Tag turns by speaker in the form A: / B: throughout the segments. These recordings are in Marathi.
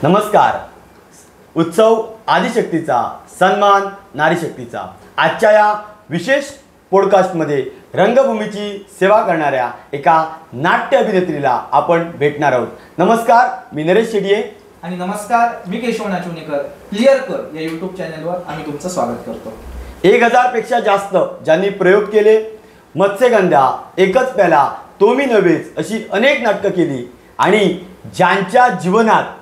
A: नमस्कार. उत्सव आदिशक्तीचा सन्मान नारीशक्तीचा आजच्या या विशेष पॉडकास्टमध्ये रंगभूमीची सेवा करणाऱ्या एका नाट्य अभिनेत्रीला आपण भेटणार आहोत. नमस्कार, मी नरेश शेडिये.
B: आणि नमस्कार, मी केशव नाचवणीकर. क्लिअर कर या यूट्यूब चॅनलवर आम्ही तुमचं स्वागत करतो.
A: 1000 पेक्षा जास्त ज्यांनी प्रयोग केले, मत्स्यगंधा, एकच प्याला, तो मी नव्हेच अशी अनेक नाटकं केली आणि ज्यांच्या जीवनात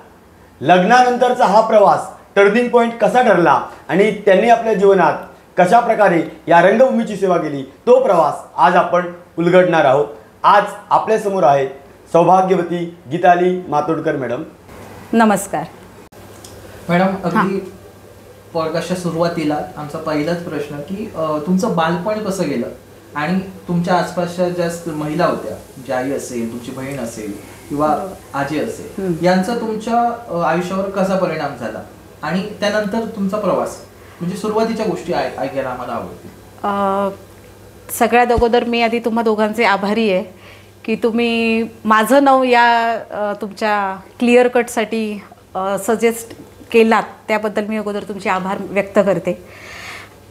A: लग्नानंतरचा हा प्रवास टर्निंग पॉईंट कसा ठरला आणि त्यांनी आपल्या जीवनात कशा प्रकारे या रंगभूमीची सेवा केली, तो प्रवास आज आपण उलगडणार आहोत. आज आपल्यासमोर आहे सौभाग्यवती गीताली मातोडकर मॅडम.
C: नमस्कार
B: मॅडम. अगदी पॉडकास्टच्या सुरुवातीला आमचा पहिलाच प्रश्न की तुमचं बालपण कसं गेलं आणि तुमच्या आसपासच्या ज्या महिला होत्या, ज्या आई असेल, तुमची बहीण असेल किंवा आजी असेल, यांचा तुमच्या आयुष्यावर कसा परिणाम झाला आणि त्यानंतर तुमचा प्रवास, म्हणजे सुरुवातीच्या गोष्टी ऐकायला आम्हाला आवडतील.
C: सगळ्यात अगोदर मी आधी तुम्हा दोघांचे आभारी आहे की तुम्ही माझं नाव या तुमच्या क्लिअर कटसाठी सजेस्ट केलात, त्याबद्दल मी अगोदर तुमचे आभार व्यक्त करते.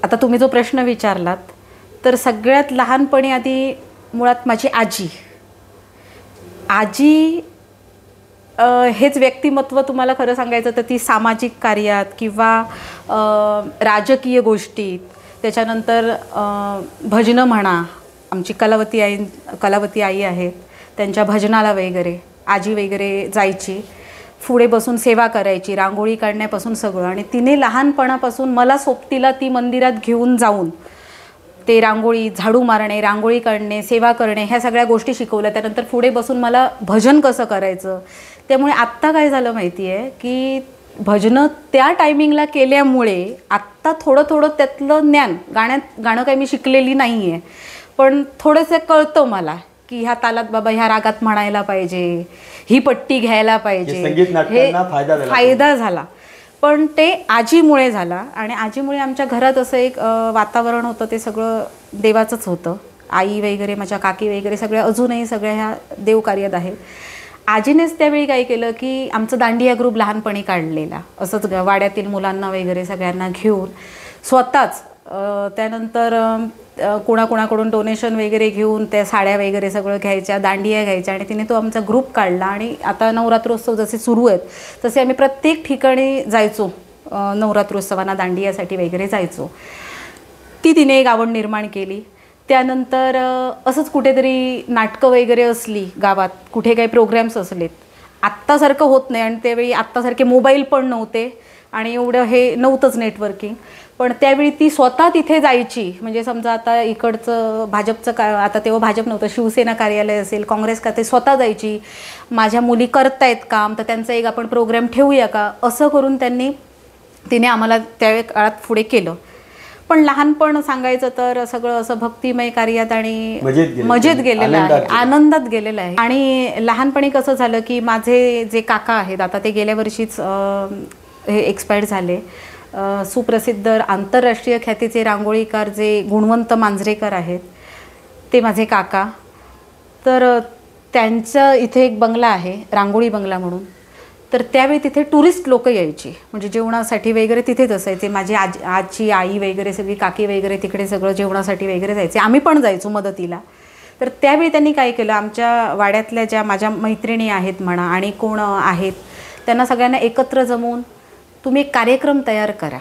C: आता तुम्ही जो प्रश्न विचारलात, तर सगळ्यात लहानपणी आधी मुळात माझी आजी हेच व्यक्तिमत्व तुम्हाला खरं सांगायचं तर ती सामाजिक कार्यात किंवा राजकीय गोष्टीत, त्याच्यानंतर भजनं म्हणा, आमची कलावती आई आहेत, त्यांच्या भजनाला वगैरे आजी वगैरे जायची, पुढे बसून सेवा करायची, रांगोळी काढण्यापासून सगळं. आणि तिने लहानपणापासून मला सोबतीला ती मंदिरात घेऊन जाऊन ते रांगोळी, झाडू मारणे, रांगोळी काढणे, सेवा करणे, ह्या सगळ्या गोष्टी शिकवल्या. त्यानंतर पुढे बसून मला भजन कसं करायचं. त्यामुळे आत्ता काय झालं माहिती आहे की भजनं त्या टायमिंगला केल्यामुळे आत्ता थोडं त्यातलं ज्ञान, गाणं काही मी शिकलेली नाही आहे, पण थोडंसं कळतं मला की ह्या तालात बाबा ह्या रागात म्हणायला पाहिजे, ही पट्टी घ्यायला पाहिजे, हे फायदा झाला. पण ते आजीमुळे झाला आणि आजीमुळे आमच्या घरात असं एक वातावरण होतं, ते सगळं देवाचंच होतं. आई वगैरे, माझ्या काकी वगैरे सगळ्या अजूनही सगळ्या ह्या देवकार्यात आहेत. आजीनेच त्यावेळी काय केलं की आमचं दांडिया ग्रुप लहानपणी काढलेला, असंच वाड्यातील मुलांना वगैरे सगळ्यांना घेऊन स्वतःच. त्यानंतर कोणाकोणाकडून डोनेशन वगैरे घेऊन त्या साड्या वगैरे सगळं घ्यायच्या, दांडिया घ्यायच्या आणि तिने तो आमचा ग्रुप काढला. आणि आता नवरात्रोत्सव जसे सुरू आहेत तसे आम्ही प्रत्येक ठिकाणी जायचो, नवरात्रोत्सवांना दांडियासाठी वगैरे जायचो. ती तिने एक आवड निर्माण केली. त्यानंतर असंच कुठेतरी नाटकं वगैरे असली गावात, कुठे काही प्रोग्रॅम्स असलेत, आत्तासारखं होत नाही आणि त्यावेळी आत्तासारखे मोबाईल पण नव्हते आणि एवढं हे नव्हतंच नेटवर्किंग, पण त्यावेळी ती स्वतः तिथे जायची. म्हणजे समजा आता इकडचं भाजपचं आता तेव्हा भाजप नव्हतं, शिवसेना कार्यालय असेल, काँग्रेस का, ते स्वतः जायची. माझ्या मुली करतायत काम, तर त्यांचा एक आपण प्रोग्राम ठेवूया का, असं करून तिने आम्हाला त्यावेळी काळात पुढे केलं. पण लहानपण सांगायचं तर सगळं असं भक्तिमय कार्यात आणि मजेत गेलेलं आहे, आनंदात गेलेलं आहे. आणि लहानपणी कसं झालं की माझे जे काका आहेत, आता ते गेल्या वर्षीच हे एक्सपायर झाले, सुप्रसिद्ध आंतरराष्ट्रीय ख्यातीचे रांगोळीकार जे गुणवंत मांजरेकर आहेत, ते माझे काका. तर त्यांचं इथे एक बंगला आहे, रांगोळी बंगला म्हणून. तर त्यावेळी तिथे टुरिस्ट लोक यायची, म्हणजे जेवणासाठी वगैरे तिथेच असायचे. माझी आजी, आई वगैरे सगळी, काकी वगैरे तिकडे सगळं जेवणासाठी वगैरे जायचे, आम्ही पण जायचो मदतीला. तर त्यावेळी त्यांनी काय केलं, आमच्या वाड्यातल्या ज्या माझ्या मैत्रिणी आहेत म्हणा आणि कोण आहेत, त्यांना सगळ्यांना एकत्र जमवून तुम्ही एक कार्यक्रम तयार करा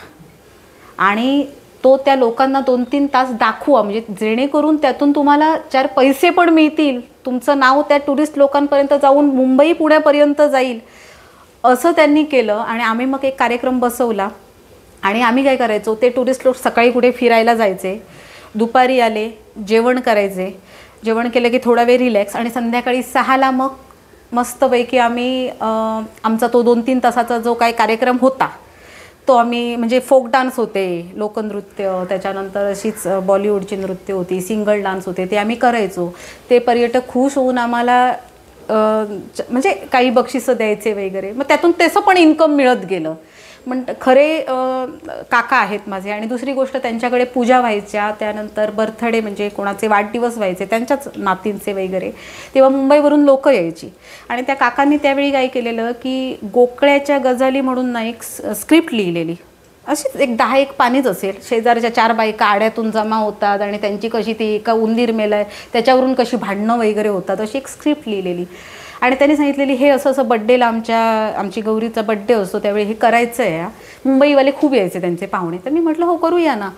C: आणि तो त्या लोकांना 2-3 तास दाखवा, म्हणजे जेणेकरून त्यातून तुम्हाला 4 पैसे पण मिळतील, तुमचं नाव त्या टुरिस्ट लोकांपर्यंत जाऊन मुंबई पुण्यापर्यंत जाईल, असं त्यांनी केलं. आणि आम्ही मग एक कार्यक्रम बसवला आणि आम्ही काय करायचो, ते टुरिस्ट लोक सकाळी कुठे फिरायला जायचे, दुपारी आले, जेवण करायचे, जेवण केलं की थोडा वेळ रिलॅक्स, आणि संध्याकाळी 6ला मग मस्तपैकी आम्ही आमचा तो 2-3 तासाचा जो काही कार्यक्रम होता तो आम्ही, म्हणजे फोक डान्स होते, लोकनृत्य, त्याच्यानंतर अशीच बॉलिवूडची नृत्य होती, सिंगल डान्स होते, ते आम्ही करायचो. ते पर्यटक खुश होऊन आम्हाला म्हणजे काही बक्षिसं द्यायचे वगैरे, मग त्यातून तसं पण इन्कम मिळत गेलं. खरे काका आहेत माझे. आणि दुसरी गोष्ट, त्यांच्याकडे पूजा व्हायच्या, त्यानंतर बर्थडे म्हणजे कोणाचे वाढदिवस व्हायचे त्यांच्याच नातींचे वगैरे, तेव्हा मुंबईवरून लोक यायची. आणि त्या काकांनी त्यावेळी काय केलेलं की गोकळ्याच्या गजाली म्हणून ना एक स्क्रिप्ट लिहिलेली, अशीच एक 10-1 पानीच असेल. शेजारच्या 4 बायका आड्यातून जमा होतात आणि त्यांची कशी ती एका उंदीर मेलाय त्याच्यावरून कशी भांडणं वगैरे होतात, अशी एक स्क्रिप्ट लिहिलेली. आणि त्यांनी सांगितलेली हे असं असं बड्डेला आमची गौरीचा बड्डे असतो त्यावेळी हे करायचं आहे. मुंबईवाले खूप यायचे त्यांचे पाहुणे. तर मी म्हटलं हो करूया ना.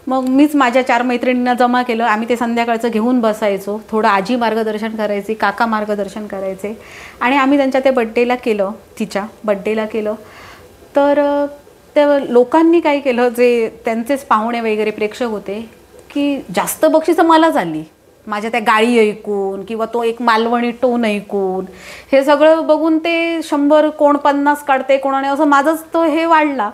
C: मग मीच माझ्या 4 मैत्रिणींना जमा केलं. आम्ही ते संध्याकाळचं घेऊन बसायचो. थोडं आजी मार्गदर्शन करायची, काका मार्गदर्शन करायचे आणि आम्ही त्यांच्या त्या बड्डेला केलं, तिच्या बड्डेला केलं. तर त्या लोकांनी काय केलं, जे त्यांचेच पाहुणे वगैरे प्रेक्षक होते, की जास्त बक्षिसं मला झाली माझ्या त्या गाळी ऐकून किंवा तो एक मालवणी टोन ऐकून. हे सगळं बघून ते 100 कोण 50 काढते कोणाने, असं माझंच तो हे वाढला.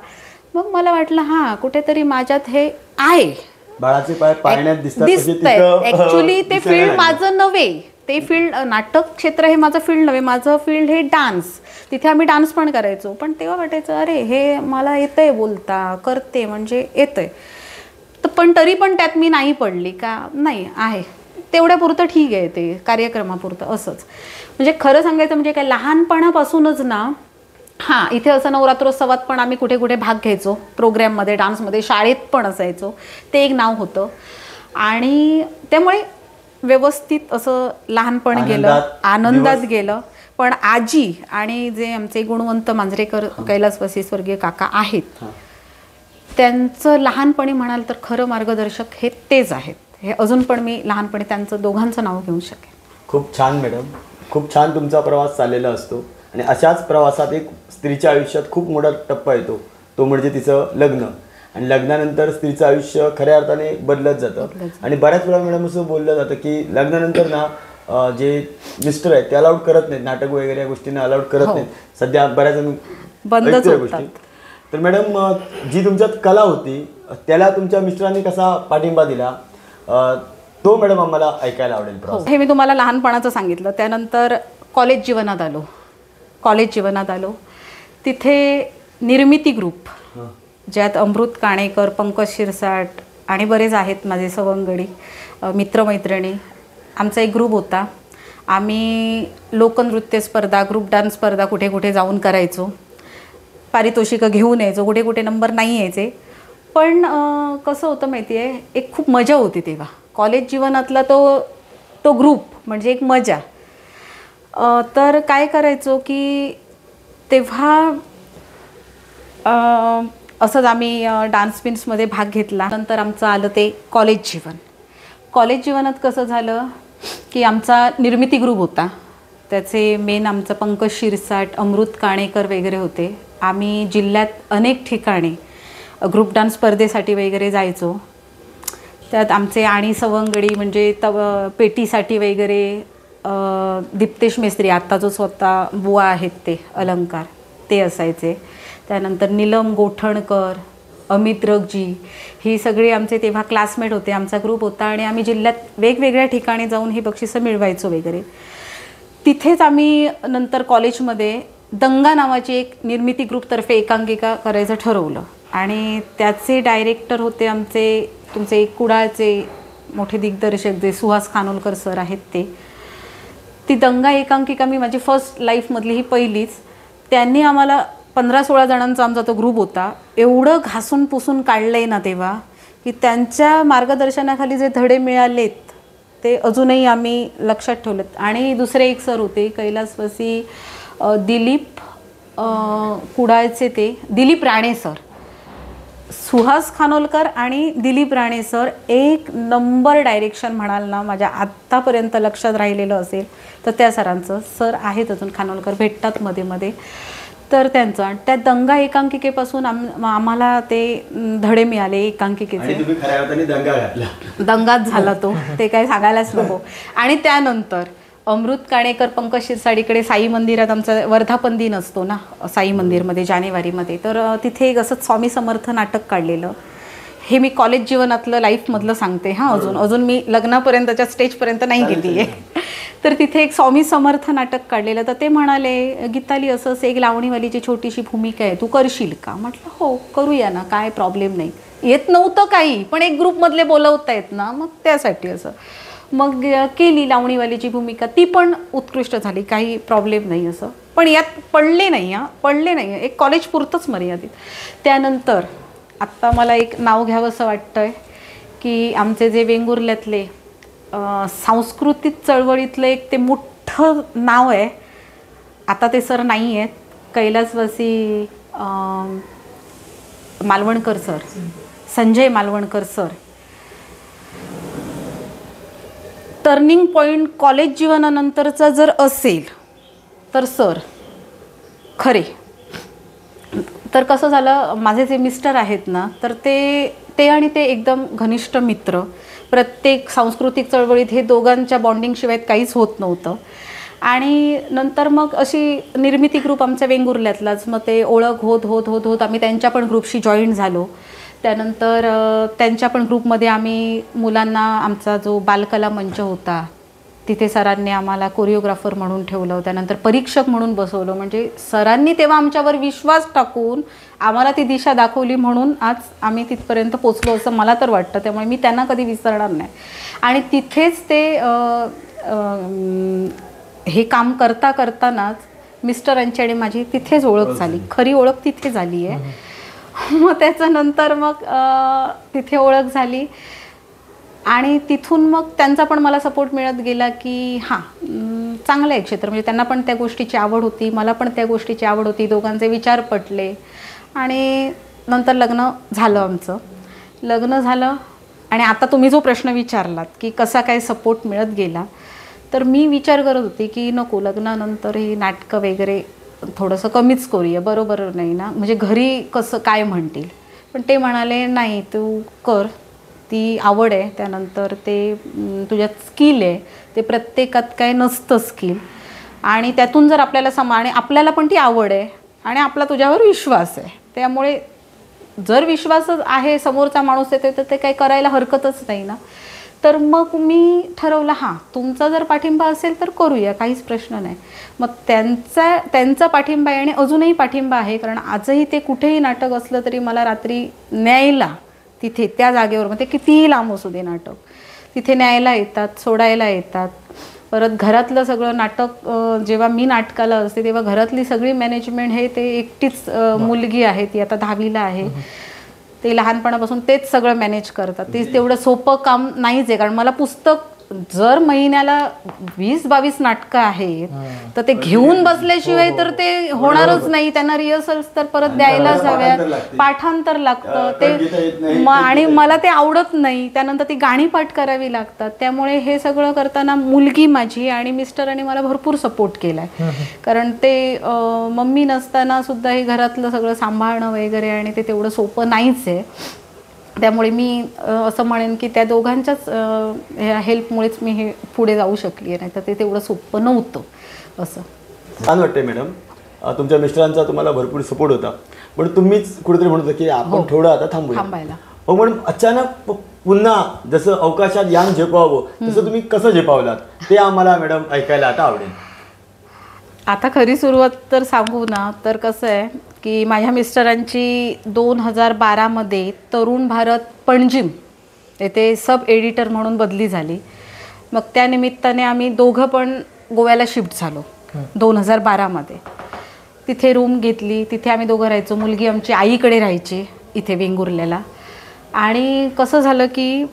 C: मग मला वाटलं हां कुठेतरी माझ्यात हे आहे,
A: बाळाचे पाय पाळण्यात
C: दिसतंय. ॲक्च्युली ते फील्ड माझं नव्हे, ते फील्ड नाटक क्षेत्र हे माझं फील्ड नव्हे, माझं फील्ड हे डान्स. तिथे आम्ही डान्स पण करायचो. पण तेव्हा वाटायचं अरे हे मला येतंय, बोलता करते म्हणजे येतंय. तर पण तरी पण त्यात मी नाही पडली का, नाही आहे तेवढ्यापुरतं ठीक आहे, ते कार्यक्रमापुरतं असंच. म्हणजे खरं सांगायचं म्हणजे काय लहानपणापासूनच ना, हां इथे असं नवरात्रोत्सवात पण आम्ही कुठे कुठे भाग घ्यायचो, प्रोग्रॅममध्ये डान्समध्ये, शाळेत पण असायचो, ते एक नाव होतं. आणि त्यामुळे व्यवस्थित असं लहानपण गेलं, आनंदात गेलं. पण आजी आणि जे आमचे गुणवंत मांजरेकर कैलासवासी स्वर्गीय काका आहेत, त्यांचं लहानपणी म्हणाल तर खरं मार्गदर्शक हे तेच आहेत. हे अजून पण मी लहानपणी त्यांचं दोघांचं नाव घेऊ शकेन.
A: खूप छान मॅडम, खूप छान तुमचा प्रवास चाललेला असतो. आणि अशाच प्रवासात एक स्त्रीच्या आयुष्यात खूप मोठा टप्पा येतो, तो म्हणजे तिचं लग्न. आणि लग्नानंतर स्त्रीचं आयुष्य खऱ्या अर्थाने बदलत जातं. आणि बऱ्याच वेळा मॅडम असं बोललं जातं की लग्नानंतर ना जे मिस्टर आहेत ते अलाउड करत नाहीत, नाटक वगैरे या गोष्टींना अलाउड करत नाहीत. सध्या बऱ्याच
C: बंदच होतात.
A: तर मॅडम जी तुमच्यात कला होती त्याला तुमच्या मिस्टरांनी कसा पाठिंबा दिला, तो मॅडम आम्हाला ऐकायला आवडेल.
C: हे मी तुम्हाला लहानपणाचं सांगितलं. त्यानंतर कॉलेज जीवनात आलो. तिथे निर्मिती ग्रुप, ज्यात अमृत काणेकर, पंकज शिरसाट आणि बरेच आहेत माझे सवंगडी मित्रमैत्रिणी. आमचा एक ग्रुप होता. आम्ही लोकनृत्य स्पर्धा, ग्रुप डान्स स्पर्धा कुठे कुठे जाऊन करायचो. पारितोषिकं घेऊन यायचो, कुठे कुठे नंबर नाही यायचे. पण कसं होतं माहिती आहे, एक खूप मजा होती तेव्हा. कॉलेज जीवनातला तो ग्रुप म्हणजे एक मजा. तर काय करायचो की तेव्हा असंच आम्ही डान्स पिन्समध्ये भाग घेतला. नंतर आमचं आलं ते कॉलेज जीवनात कसं झालं की आमचा निर्मिती ग्रुप होता. त्याचे मेन आमचं पंकज शिरसाट, अमृत काणेकर वगैरे होते. आम्ही जिल्ह्यात अनेक ठिकाणी ग्रुप डान्स स्पर्धेसाठी वगैरे जायचो. त्यात आमचे आणि सवंगडी म्हणजे पेटीसाठी वगैरे दीप्तेश मेस्त्री, आत्ता जो स्वतः बुवा आहेत ते अलंकार, ते असायचे. त्यानंतर नीलम गोठणकर, अमित रगजी, ही सगळी आमचे तेव्हा क्लासमेट होते. आमचा ग्रुप होता आणि आम्ही जिल्ह्यात वेगवेगळ्या ठिकाणी जाऊन ही बक्षिसं मिळवायचो वगैरे. तिथेच आम्ही नंतर कॉलेजमध्ये दंगा नावाची एक निर्मिती ग्रुपतर्फे एकांकिका करायचं ठरवलं. आणि त्याचे डायरेक्टर होते आमचे तुमचे कुडाळचे मोठे दिग्दर्शक जे सुहास खानोलकर सर आहेत ते. ती दंगा एकांकिका मी माझी फर्स्ट लाईफमधली ही पहिलीच. त्यांनी आम्हाला 15-16 जणांचा आमचा तो ग्रुप होता. एवढं घासून पुसून काढलं आहे ना तेव्हा, की त्यांच्या मार्गदर्शनाखाली जे धडे मिळालेत ते अजूनही आम्ही लक्षात ठेवलेत. आणि दुसरे एक सर होते कैलासवासी दिलीप कुडाळचे, ते दिलीप राणे सर, सुहास खानोलकर आणि दिलीप राणे सर. एक नंबर डायरेक्शन म्हणाल ना, माझ्या आत्तापर्यंत लक्षात राहिलेलं असेल तर त्या सरांचं. सर आहेत अजून खानोलकर, भेटतात मध्ये मध्ये. तर त्यांचं त्या दंगा एकांकिकेपासून आम्हाला ते धडे मिळाले एकांकिकेचे. दंगाच झाला तो, ते काय सांगायलाच नको. आणि त्यानंतर अमृत काणेकर, पंकज शिरसाडीकडे साई मंदिरात आमचा वर्धापन दिन असतो ना साई मंदिरमध्ये जानेवारीमध्ये. तर तिथे एक असं स्वामी समर्थ नाटक काढलेलं. हे मी कॉलेज जीवनातलं लाईफमधलं सांगते हां. अजून मी लग्नापर्यंतच्या स्टेजपर्यंत नाही गेली आहे. तर तिथे एक स्वामी समर्थ नाटक काढलेलं, तर ते म्हणाले गीताली असंच एक लावणीवालीची छोटीशी भूमिका आहे, तू करशील का? म्हटलं हो करूया ना, काय प्रॉब्लेम नाही. येत नव्हतं काही, पण एक ग्रुपमधले बोलवता येत ना, मग त्यासाठी असं मग केली लावणीवालीची भूमिका. ती पण उत्कृष्ट झाली, काही प्रॉब्लेम नाही असं. पण यात पडले नाही, एक कॉलेज पुरतंच मर्यादित. त्यानंतर आत्ता मला एक नाव घ्यावं असं वाटतं आहे की आमचे जे वेंगुर्ल्यातले सांस्कृतिक चळवळीतलं एक ते मोठं नाव आहे, आता ते सर नाही आहेत, कैलासवासी Malvankar sir, Sanjay Malvankar sir. Turning point college जीवनानंतरचा जर असेल तर सर खरे. तर कसं झालं, माझे जे मिस्टर आहेत ना, तर ते आणि ते एकदम घनिष्ठ मित्र. प्रत्येक सांस्कृतिक चळवळीत हे दोघांच्या बॉन्डिंगशिवाय काहीच होत नव्हतं. आणि नंतर मग अशी निर्मिती ग्रुप आमच्या वेंगुर्ल्यातलाच, मग ते ओळख होत आम्ही त्यांच्या पण ग्रुपशी जॉईन झालो. त्यानंतर त्यांच्या पण ग्रुपमध्ये आम्ही मुलांना, आमचा जो बालकला मंच होता तिथे सरांनी आम्हाला कोरिओग्राफर म्हणून ठेवलं, त्यानंतर परीक्षक म्हणून बसवलं. म्हणजे सरांनी तेव्हा आमच्यावर विश्वास टाकून आम्हाला ती दिशा दाखवली, म्हणून आज आम्ही तिथपर्यंत पोचलो असं मला तर वाटतं. त्यामुळे मी त्यांना कधी विसरणार नाही. आणि तिथेच ते हे काम करतानाच मिस्टरांची आणि माझी तिथेच ओळख झाली, खरी ओळख तिथे झाली आहे. मग त्याच्यानंतर मग तिथे ओळख झाली आणि तिथून मग त्यांचा पण मला सपोर्ट मिळत गेला की हां चांगलं आहे क्षेत्र. म्हणजे त्यांना पण त्या गोष्टीची आवड होती, मला पण त्या गोष्टीची आवड होती, दोघांचे विचार पटले. आणि नंतर लग्न झालं आणि आता तुम्ही जो प्रश्न विचारलात की कसा काय सपोर्ट मिळत गेला, तर मी विचार करत होते की नको लग्नानंतर ही नाटकं वगैरे थोडंसं कमीच करूया, बरोबर नाही ना, म्हणजे घरी कसं काय म्हणतील. पण ते म्हणाले नाही तू कर, ती आवड आहे, त्यानंतर ते तुझ्यात स्किल आहे, ते प्रत्येकात काय नसतं स्किल, आणि त्यातून जर आपल्याला आणि आपल्याला पण ती आवड आहे आणि आपला तुझ्यावर विश्वास आहे. त्यामुळे जर विश्वास आहे, समोरचा माणूस येतो तर ते काही करायला हरकतच नाही ना. तर मग मी ठरवलं हां तुमचा जर पाठिंबा असेल तर करूया, काहीच प्रश्न नाही. मग त्यांचा पाठिंबा आहे आणि अजूनही पाठिंबा आहे, कारण आजही ते कुठेही नाटक असलं तरी मला रात्री न्यायला तिथे त्या जागेवर, मग ते कितीही लांब असू दे नाटक, तिथे न्यायला येतात, सोडायला येतात. परत घरातलं सगळं नाटक, जेव्हा मी नाटकाला असते तेव्हा घरातली सगळी मॅनेजमेंट हे ते एकटीच मुलगी आहे, ती आता 10वीला आहे, ते लहानपणापासून तेच सगळं मॅनेज करतात. ते तेवढं सोपं काम नाहीच आहे, कारण मला पुस्तक जर महिन्याला 20-22 नाटकं आहेत तर ते घेऊन बसल्याशिवाय तर ते होणारच नाही. त्यांना रिहर्सल्स तर परत द्यायलाच हव्यात, पाठांतर लागतं ते, आणि मला ते आवडत नाही. त्यानंतर ती गाणी पाठ करावी लागतात. त्यामुळे हे सगळं करताना मुलगी माझी आणि मिस्टरांनी मला भरपूर सपोर्ट केलाय, कारण ते मम्मी नसताना सुद्धा हे घरातलं सगळं सांभाळणं वगैरे, आणि ते तेवढं सोपं नाहीच आहे. त्यामुळे मी असं म्हणेन की त्या दोघांच्याच ह्या हेल्पमुळेच मी हे पुढे जाऊ शकली आहे, नाही तर ते तेवढं सोपं नव्हतं. असं
A: छान वाटते मॅडम, तुमच्या मिस्टरांचा तुम्हाला भरपूर सपोर्ट होता, पण तुम्हीच कुठेतरी म्हणत होता की आपण थोडं आता थांबायला. हो मॅडम, अचानक पुन्हा जसं अवकाशात यान झेपावं तसं तुम्ही कसं झेपावलात ते आम्हाला मॅडम ऐकायला आता आवडेल.
C: आता खरी सुरुवात तर सांगू ना, तर कसं आहे की माझ्या मिस्टरांची 2012मध्ये तरुण भारत पणजिम येथे सब एडिटर म्हणून बदली झाली. मग त्या निमित्ताने आम्ही दोघं पण गोव्याला शिफ्ट झालो 2012मध्ये. तिथे रूम घेतली, तिथे आम्ही दोघं राहायचो. मुलगी आमची आईकडे राहायची इथे वेंगुर्ल्याला. आणि कसं झालं की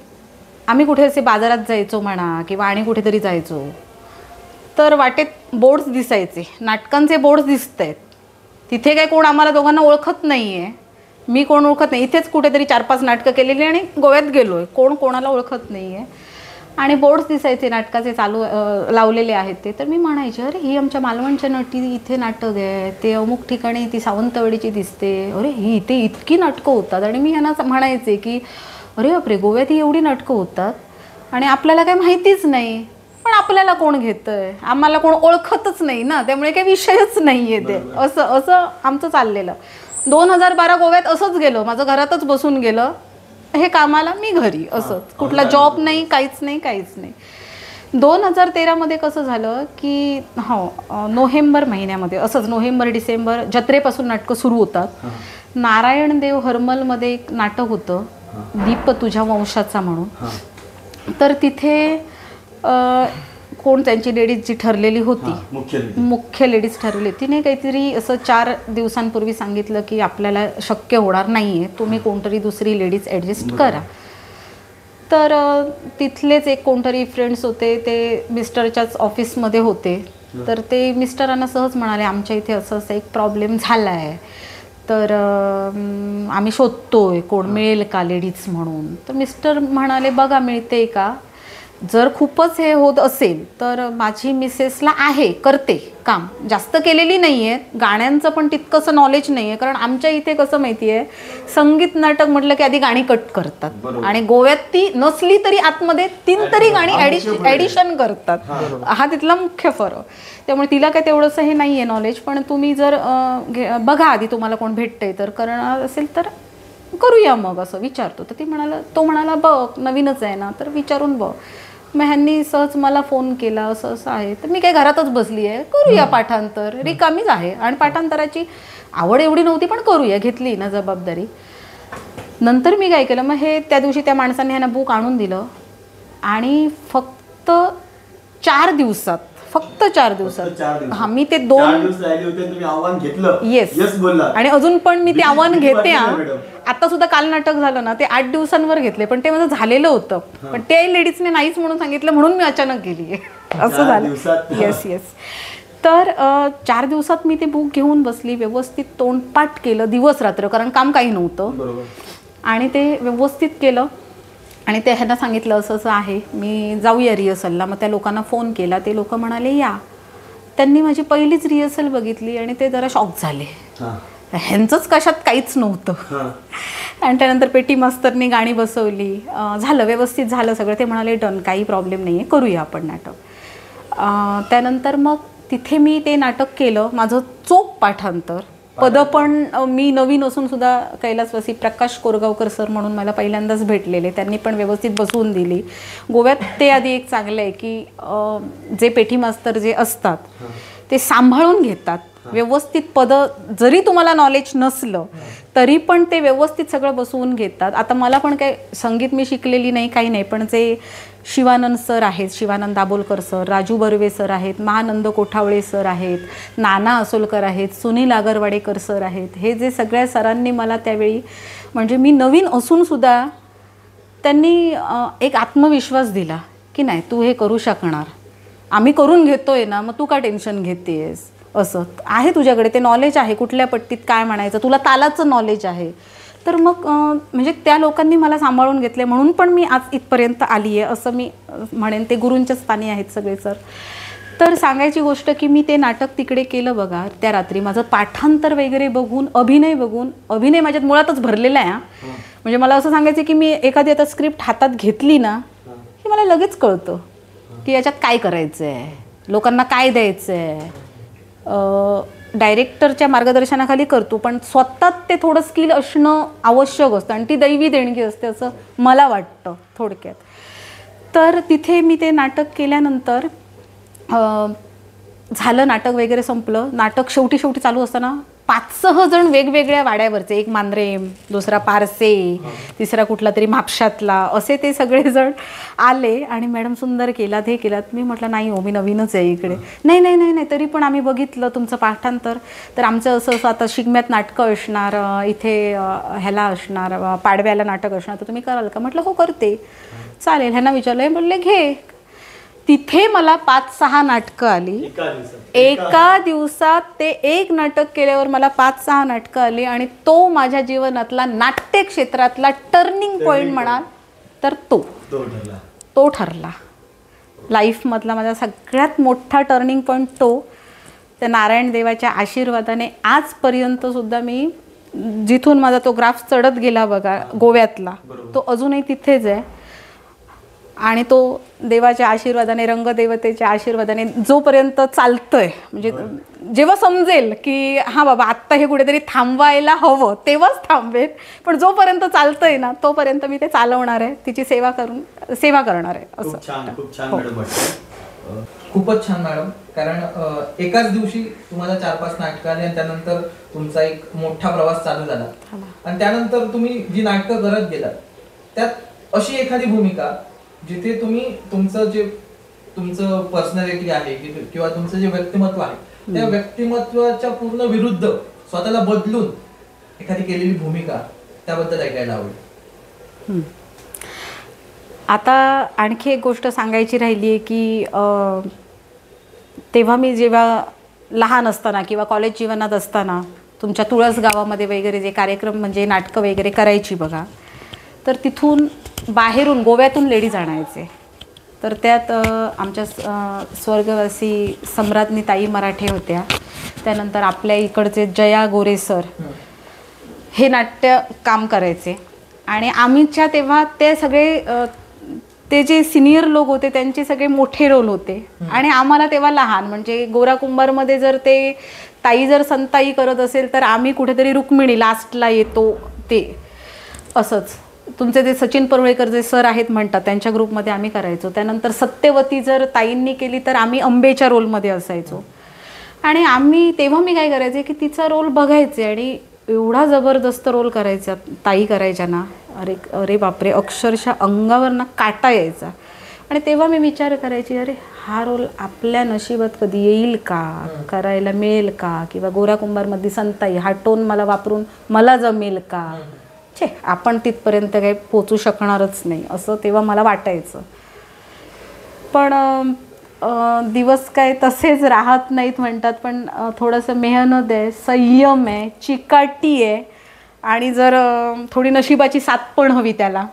C: आम्ही कुठे असे बाजारात जायचो म्हणा किंवा आणि कुठेतरी जायचो, तर वाटेत बोर्ड्स दिसायचे, नाटकांचे बोर्ड्स दिसत आहेत. तिथे काय कोण आम्हाला दोघांना ओळखत नाही आहे, मी कोण ओळखत नाही, इथेच कुठेतरी 4-5 नाटकं केलेली आणि गोव्यात गेलो आहे, कोण कोणाला ओळखत नाही आहे. आणि बोर्ड्स दिसायचे नाटकाचे चालू लावलेले आहेत ते. तर मी म्हणायचे अरे ही आमच्या मालवणच्या नटी इथे नाटक आहे, ते अमुक ठिकाणी ती सावंतवाडीची दिसते, अरे ही इथे इतकी नाटकं होतात. आणि मी यांना म्हणायचे की अरे बापरे गोव्यात ही एवढी नाटकं होतात आणि आपल्याला काही माहितीच नाही, पण आपल्याला कोण घेतंय, आम्हाला कोण ओळखतच नाही ना, त्यामुळे काही विषयच नाही आहे ते. असं आमचं चाललेलं. 2012 गोव्यात असंच गेलो, माझं घरातच बसून गेलं, हे कामाला मी घरी, असंच कुठला जॉब नाही, काहीच नाही. 2013मध्ये कसं झालं की नोव्हेंबर महिन्यामध्ये असंच नोव्हेंबर डिसेंबर जत्रेपासून नाटकं सुरू होतात. नारायण देव हर्मलमध्ये एक नाटक होतं दीप तुझ्या वंशाचा म्हणून. तर तिथे कोण त्यांची लेडीज जी ठरलेली होती, मुख्य लेडीज ठरलेली, तिने काहीतरी असं 4 दिवसांपूर्वी सांगितलं की आपल्याला शक्य होणार नाही आहे, तुम्ही कोणतरी दुसरी लेडीज ॲडजस्ट करा. तर तिथलेच एक कोणतरी फ्रेंड्स होते, ते मिस्टरच्याच ऑफिसमध्ये होते. तर ते मिस्टरांना सहज म्हणाले आमच्या इथे असं असं एक प्रॉब्लेम झाला आहे, तर आम्ही शोधतोय कोण मिळेल का लेडीज म्हणून. तर मिस्टर म्हणाले बघा मिळते का, जर खूपच हे होत असेल तर माझी मिसेसला आहे, करते काम, जास्त केलेली नाही आहे, गाण्यांचं पण तितकंसं नॉलेज नाही आहे. कारण आमच्या इथे कसं माहिती आहे, संगीत नाटक म्हटलं की आधी गाणी कट करतात आणि गोव्यात ती नसली तरी आतमध्ये 3 तरी गाणी ॲडिशन करतात. हा तिथला मुख्य फरक. त्यामुळे तिला काय तेवढंसं हे नाही आहे नॉलेज. पण तुम्ही जर बघा आधी तुम्हाला कोण भेटतंय तर करणार असेल तर करूया मग असं विचारतो. तर तो म्हणाला बघ नवीनच आहे ना तर विचारून बघ. मग ह्यांनी सहज मला फोन केला असं असं आहे. तर मी काय घरातच बसली आहे, करूया पाठांतर, रिकामीच आहे आणि पाठांतराची आवड एवढी नव्हती पण करूया, घेतली ना जबाबदारी. नंतर मी काय केलं, मग हे त्या दिवशी त्या माणसाने ह्यांना बुक आणून दिलं आणि फक्त 4 दिवसात हा मी ते 2
A: आव्हान घेतलं.
C: येस बोलला आणि अजून पण मी ते आव्हान घेते. आता सुद्धा काल नाटक झालं ना ते 8 दिवसांवर घेतले, पण ते माझं झालेलं होतं. पण ते लेडीजने नाहीच म्हणून सांगितलं म्हणून मी अचानक गेली असं झालं. येस. तर 4 दिवसात मी ते बुक घेऊन बसली, व्यवस्थित तोंडपाठ केलं दिवस रात्र, कारण काम काही नव्हतं. आणि ते व्यवस्थित केलं आणि ते ह्यांना सांगितलं असं असं आहे, मी जाऊया रिहर्सलला. मग त्या लोकांना फोन केला, ते लोक म्हणाले या. त्यांनी माझी पहिलीच रिहर्सल बघितली आणि ते जरा शॉक झाले. ह्यांचंच कशात काहीच नव्हतं. आणि त्यानंतर पेटी मास्तरनी गाणी बसवली, झालं व्यवस्थित झालं सगळं. ते म्हणाले डन, काही प्रॉब्लेम नाही आहे, करूया आपण नाटक. त्यानंतर मग तिथे मी ते नाटक केलं, माझं चोख पाठांतर. पदं पण मी नवीन असून सुद्धा कैलासवासी प्रकाश कोरगावकर सर म्हणून मला पहिल्यांदाच भेटलेले, त्यांनी पण व्यवस्थित बसवून दिली. गोव्यात ते आधी एक चांगलं आहे की जे पेटी मास्तर जे असतात ते सांभाळून घेतात व्यवस्थित. पदं जरी तुम्हाला नॉलेज नसलं तरी पण ते व्यवस्थित सगळं बसवून घेतात. आता मला पण काही संगीत मी शिकलेली नाही काही नाही, पण जे शिवानंद सर आहेत, शिवानंद दाभोलकर सर, राजू बर्वे सर आहेत, महानंद कोठावळे सर आहेत, नाना असोलकर आहेत, सुनील आगरवाडेकर सर आहेत, हे जे सगळ्या सरांनी मला त्यावेळी म्हणजे मी नवीन असूनसुद्धा त्यांनी एक आत्मविश्वास दिला की नाही तू हे करू शकणार, आम्ही करून घेतोय ना, मग तू का टेन्शन घेतेस, असं आहे तुझ्याकडे ते नॉलेज आहे, कुठल्या पट्टीत काय म्हणायचं, तुला तालाचं नॉलेज आहे. तर मग म्हणजे त्या लोकांनी मला सांभाळून घेतले म्हणून पण मी आज इथपर्यंत आली आहे असं मी म्हणेन. ते गुरूंच्या स्थानी आहेत सगळे सर. तर सांगायची गोष्ट की मी ते नाटक तिकडे केलं बघा त्या रात्री. माझं पाठांतर वगैरे बघून, अभिनय माझ्यात मुळातच भरलेला आहे. म्हणजे मला असं सांगायचं की मी एखादी आता स्क्रिप्ट हातात घेतली ना की मला लगेच कळतं की याच्यात काय करायचं आहे, लोकांना काय द्यायचं आहे. डायरेक्टरच्या मार्गदर्शनाखाली करतो, पण स्वतः ते थोडं स्किल असणं आवश्यक असतं आणि ती दैवी देणगी असते असं मला वाटतं थोडक्यात. तर तिथे मी ते नाटक केल्यानंतर झालं, नाटक वगैरे संपलं. नाटक शेवटी चालू असताना 5-6 जण वेगवेगळ्या वाड्यावरचे, एक मांद्रेम, दुसरा पारसे, तिसरा कुठला तरी म्हापशातला, असे ते सगळेजण आले आणि मॅडम सुंदर केलात, हे केलात. मी म्हटलं नाही हो, मी नवीनच आहे इकडे. नाही तरी पण आम्ही बघितलं तुमचं पाठांतर, तर आमचं असं आता शिगम्यात नाटकं असणार, इथे ह्याला असणार, पाडव्याला नाटक असणार, तर तुम्ही कराल का? म्हटलं हो करते. चालेल. ह्यांना विचारलं, बोलले घे. तिथे मला 5-6 नाटकं आली एका दिवसात. ते एक नाटक केल्यावर मला 5-6 नाटकं आली आणि तो माझ्या जीवनातला नाट्य क्षेत्रातला टर्निंग पॉईंट म्हणाल तर तो ठरला. लाईफमधला माझा सगळ्यात मोठा टर्निंग पॉईंट तो. त्या नारायण देवाच्या आशीर्वादाने आजपर्यंत सुद्धा मी जिथून माझा तो ग्राफ चढत गेला बघा गोव्यातला, तो अजूनही तिथेच आहे. आणि तो देवाच्या आशीर्वादाने, रंगदेवतेच्या आशीर्वादाने जोपर्यंत चालतंय, म्हणजे जेव्हा समजेल की हां बाबा आत्ता हे कुठेतरी थांबवायला हवं तेव्हाच थांबेल, पण जोपर्यंत चालतंय ना तोपर्यंत मी ते चालवणार आहे, तिची सेवा करणार आहे. असं
A: खूप छान मॅडम.
B: खूपच छान मॅडम, कारण एकाच दिवशी तुम्हाला 4-5 नाटकं आली आणि त्यानंतर तुमचा एक मोठा प्रवास चालू झाला आणि त्यानंतर तुम्ही जी नाटकं करत गेलात त्यात अशी एखादी भूमिका जिथे तुम्ही तुमचं पर्सनॅलिटी आहे किंवा तुमचं जे व्यक्तिमत्व आहे त्या व्यक्तिमत्वाच्या पूर्ण विरुद्ध स्वतःला बदलून एखादी केलेली भूमिका, त्याबद्दल ऐकायला आवडेल.
C: आता आणखी एक गोष्ट सांगायची राहिली आहे की तेव्हा मी जेव्हा लहान असताना किंवा कॉलेज जीवनात असताना तुमच्या तुळस गावामध्ये वगैरे जे कार्यक्रम म्हणजे नाटकं वगैरे करायची बघा, तर तिथून बाहेरून गोव्यातून लेडीज आणायचे. तर त्यात आमच्या स्वर्गवासी सम्राज्ञी ताई मराठे होत्या, त्यानंतर आपल्या इकडचे जया गोरे सर हे नाट्य काम करायचे. आणि आम्हीच्या तेव्हा ते सगळे ते जे सिनियर लोक होते त्यांचे सगळे मोठे रोल होते आणि आम्हाला तेव्हा लहान, म्हणजे गोरा कुंभारमध्ये जर ते ताई जर संताई करत असेल तर आम्ही कुठेतरी रुक्मिणी लास्टला येतो ते असंच. तुमचे जे सचिन परुळेकर जे सर आहेत म्हणतात त्यांच्या ग्रुपमध्ये आम्ही करायचो. त्यानंतर सत्यवती जर ताईंनी केली तर आम्ही अंबेच्या रोलमध्ये असायचो. आणि आम्ही तेव्हा मी काय करायचे की तिचा रोल बघायचे आणि एवढा जबरदस्त रोल करायचा ताई करायच्या ना, अरे अरे बापरे, अक्षरशः अंगावर ना काटा यायचा. आणि तेव्हा मी विचार करायची, अरे हा रोल आपल्या नशिबात कधी येईल का, करायला मिळेल का, किंवा गोरा कुंभारमधली संताई हा टोन मला वापरून मला जमेल का, छे आपण तिथपर्यंत काही पोचू शकणारच नाही असं तेव्हा मला वाटायचं. पण दिवस काय तसेच राहत नाहीत म्हणतात, पण थोडंसं मेहनत आहे, संयम आहे, चिकाटी आहे आणि जर थोडी नशिबाची साथ पण हवी त्याला.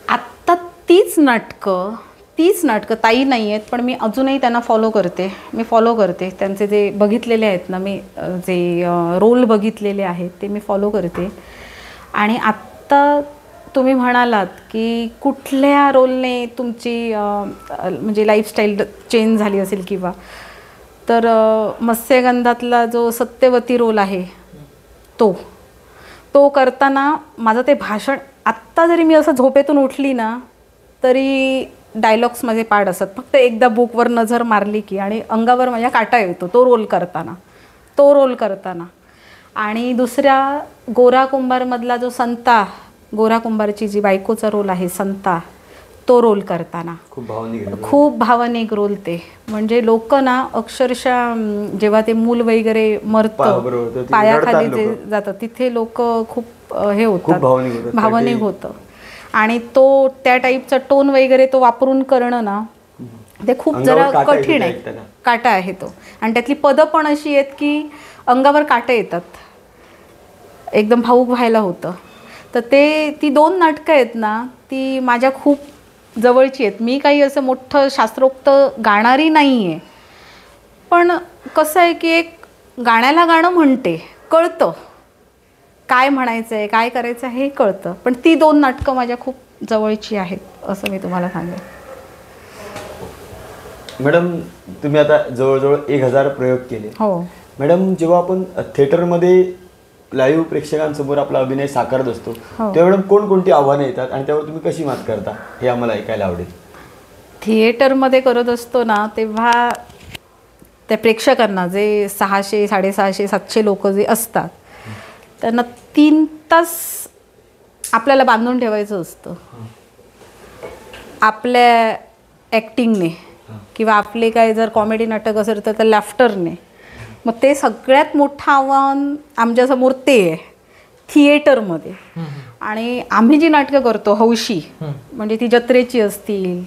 C: आत्ता तीच नाटकं ताई नाही आहेत, पण मी अजूनही त्यांना फॉलो करते. त्यांचे जे बघितलेले आहेत ना मी, जे रोल बघितलेले आहेत ते मी फॉलो करते. आणि आत्ता तुम्ही म्हणालात की कुठल्या रोलने तुमची म्हणजे लाईफस्टाईल चेंज झाली असेल किंवा, तर मत्स्यगंधातला जो सत्यवती रोल आहे तो करताना माझं ते भाषण, आत्ता जरी मी असं झोपेतून उठली ना तरी डायलॉग्समध्ये पाठ असत. फक्त एकदा बुकवर नजर मारली की आणि अंगावर माझ्या काटा येतो तो रोल करताना. आणि दुसऱ्या गोरा कुंभारमधला जो संता, गोरा कुंभारची जी बायकोचा रोल आहे संता, तो रोल करताना खूप भावनिक रोल ते. म्हणजे लोक ना अक्षरशः जेव्हा ते मूल वगैरे मरतं पायाखाली जे जातं तिथे लोक खूप हे होतात, भावनिक होतं. आणि तो त्या टाईपचा टोन वगैरे तो वापरून करणं ना ते खूप जरा कठीण आहे, काटा आहे तो. आणि त्यातली पदं पण अशी आहेत की अंगावर काटे येतात, एकदम भावूक व्हायला होतं. तर ती 2 नाटकं आहेत ना ती माझ्या खूप जवळची आहेत. मी काही असं मोठं शास्त्रोक्त गाणारी नाही आहे, पण कसं आहे की एक गाण्याला गाणं म्हणते, कळतं काय म्हणायचं आहे काय करायचं आहे हे कळतं. पण ती 2 नाटकं माझ्या खूप जवळची आहेत असं मी तुम्हाला सांगेन.
A: मॅडम तुम्ही आता जवळजवळ 1000 प्रयोग केले.
C: हो
A: मॅडम, जेव्हा आपण थिएटरमध्ये लाईव्ह प्रेक्षकांसमोर आपला अभिनय साकारत असतो तेव्हा मॅडम कोणकोणती आव्हानं येतात आणि त्यावर तुम्ही कशी मात करता हे आम्हाला ऐकायला आवडेल.
C: थिएटरमध्ये करत असतो ना तेव्हा त्या प्रेक्षकांना जे 600, 650, 700 लोक जे असतात त्यांना 3 तास आपल्याला बांधून ठेवायचं असतं आपल्या ॲक्टिंगने, किंवा आपले काय जर कॉमेडी नाटक असेल तर लॅफ्टरने. मग ते सगळ्यात मोठं आव्हान आमच्यासमोर ते आहे थिएटरमध्ये. आणि आम्ही जी नाटकं करतो हौशी, म्हणजे ती जत्रेची असतील,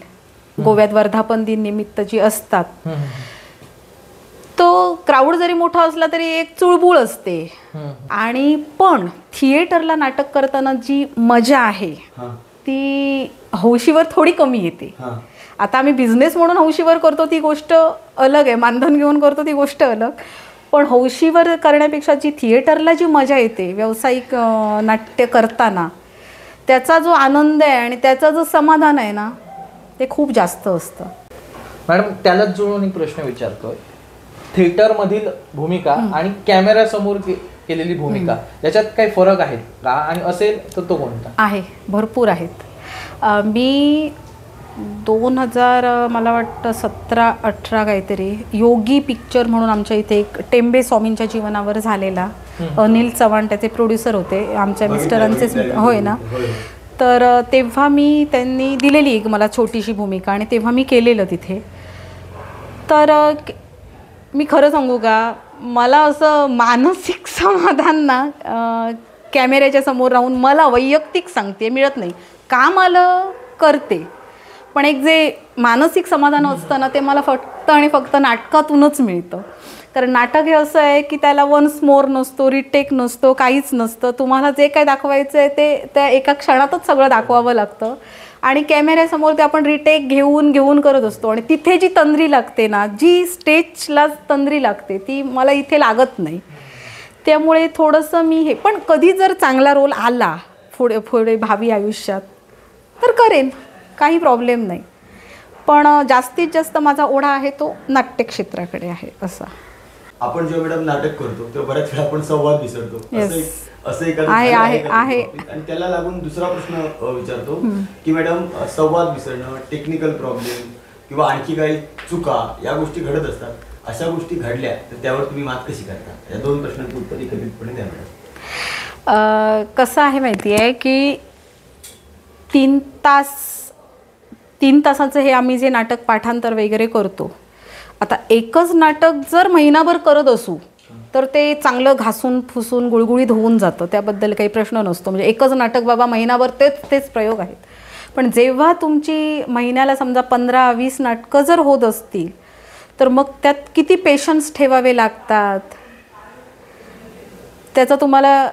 C: गोव्यात वर्धापन दिन निमित्त जी असतात, तो क्राऊड जरी मोठा असला तरी एक चुळबुळ असते. आणि पण थिएटरला नाटक करताना जी मजा आहे ती हौशीवर थोडी कमी येते. आता आम्ही बिझनेस म्हणून हौशीवर करतो ती गोष्ट अलग आहे, मानधन घेऊन करतो ती गोष्ट अलग. पण हौशीवर करण्यापेक्षा जी थिएटरला जी मजा येते व्यावसायिक नाट्य करताना, त्याचा जो आनंद आहे आणि त्याचं जो समाधान आहे ना ते खूप जास्त असतं.
B: मॅडम त्यालाच जोडून एक प्रश्न विचारतोय, थिएटरमधील भूमिका आणि कॅमेऱ्यासमोर केलेली भूमिका याच्यात काही फरक आहेत का, आणि असेल तर तो कोणता?
C: आहे, भरपूर आहेत. मी 2000 मला वाटतं 17-18 काहीतरी योगी पिक्चर म्हणून आमच्या इथे एक टेंबे स्वामींच्या जीवनावर झालेला, अनिल चव्हाण त्याचे प्रोड्युसर होते, आमच्या मिस्टरांचेच होय ना. तर तेव्हा त्यांनी दिलेली एक मला छोटीशी भूमिका आणि तेव्हा मी केलेलं तिथे. तर मी खरं सांगू का, मला असं मानसिक समाधान ना कॅमेऱ्याच्या समोर राहून मला वैयक्तिक सांगते मिळत नाही. काम आलं करते, पण एक जे मानसिक समाधान असतं ना ते मला फक्त आणि फक्त नाटकातूनच मिळतं. कारण नाटक हे असं आहे की त्याला वन्स मोर नसतो, रिटेक नसतो, काहीच नसतं. तुम्हाला जे काय दाखवायचं आहे ते त्या एका क्षणातच सगळं दाखवावं लागतं आणि कॅमेऱ्यासमोर ते आपण रिटेक घेऊन करत असतो. आणि तिथे जी तंद्री लागते ना, जी स्टेजला तंद्री लागते ती मला इथे लागत नाही. त्यामुळे थोडंसं मी हे, पण कधी जर चांगला रोल आला पुढे भावी आयुष्यात तर करेन, काही प्रॉब्लेम नाही. पण जास्तीत जास्त माझा ओढा आहे तो नाट्यक्षेत्राकडे आहे. असा
A: आपण जेव्हा मॅडम नाटक करतो तेव्हा बऱ्याच वेळा आपण संवाद विसरतो. असं एखादं
C: आहे.
A: आणि त्याला लागून दुसरा प्रश्न विचारतो की मॅडम, संवाद विसरणं, टेक्निकल प्रॉब्लेम किंवा आणखी काही चुका या गोष्टी घडत असतात. अशा गोष्टी घडल्या तर त्यावर तुम्ही मात कशी करता? या दोन प्रश्नांचं उत्तर एकत्रितपणे द्या मॅडम.
C: कसं आहे माहिती आहे की 3 तासाचं हे आम्ही जे नाटक पाठांतर वगैरे करतो, आता एकच नाटक जर महिनाभर करत असू तर ते चांगलं घासून फुसून गुळगुळीत होऊन जातं, त्याबद्दल काही प्रश्न नसतो. म्हणजे एकच नाटक बाबा महिनाभर तेच प्रयोग आहेत. पण जेव्हा तुमची महिन्याला समजा 15-20 नाटकं जर होत असतील तर मग त्यात किती पेशन्स ठेवावे लागतात त्याचा तुम्हाला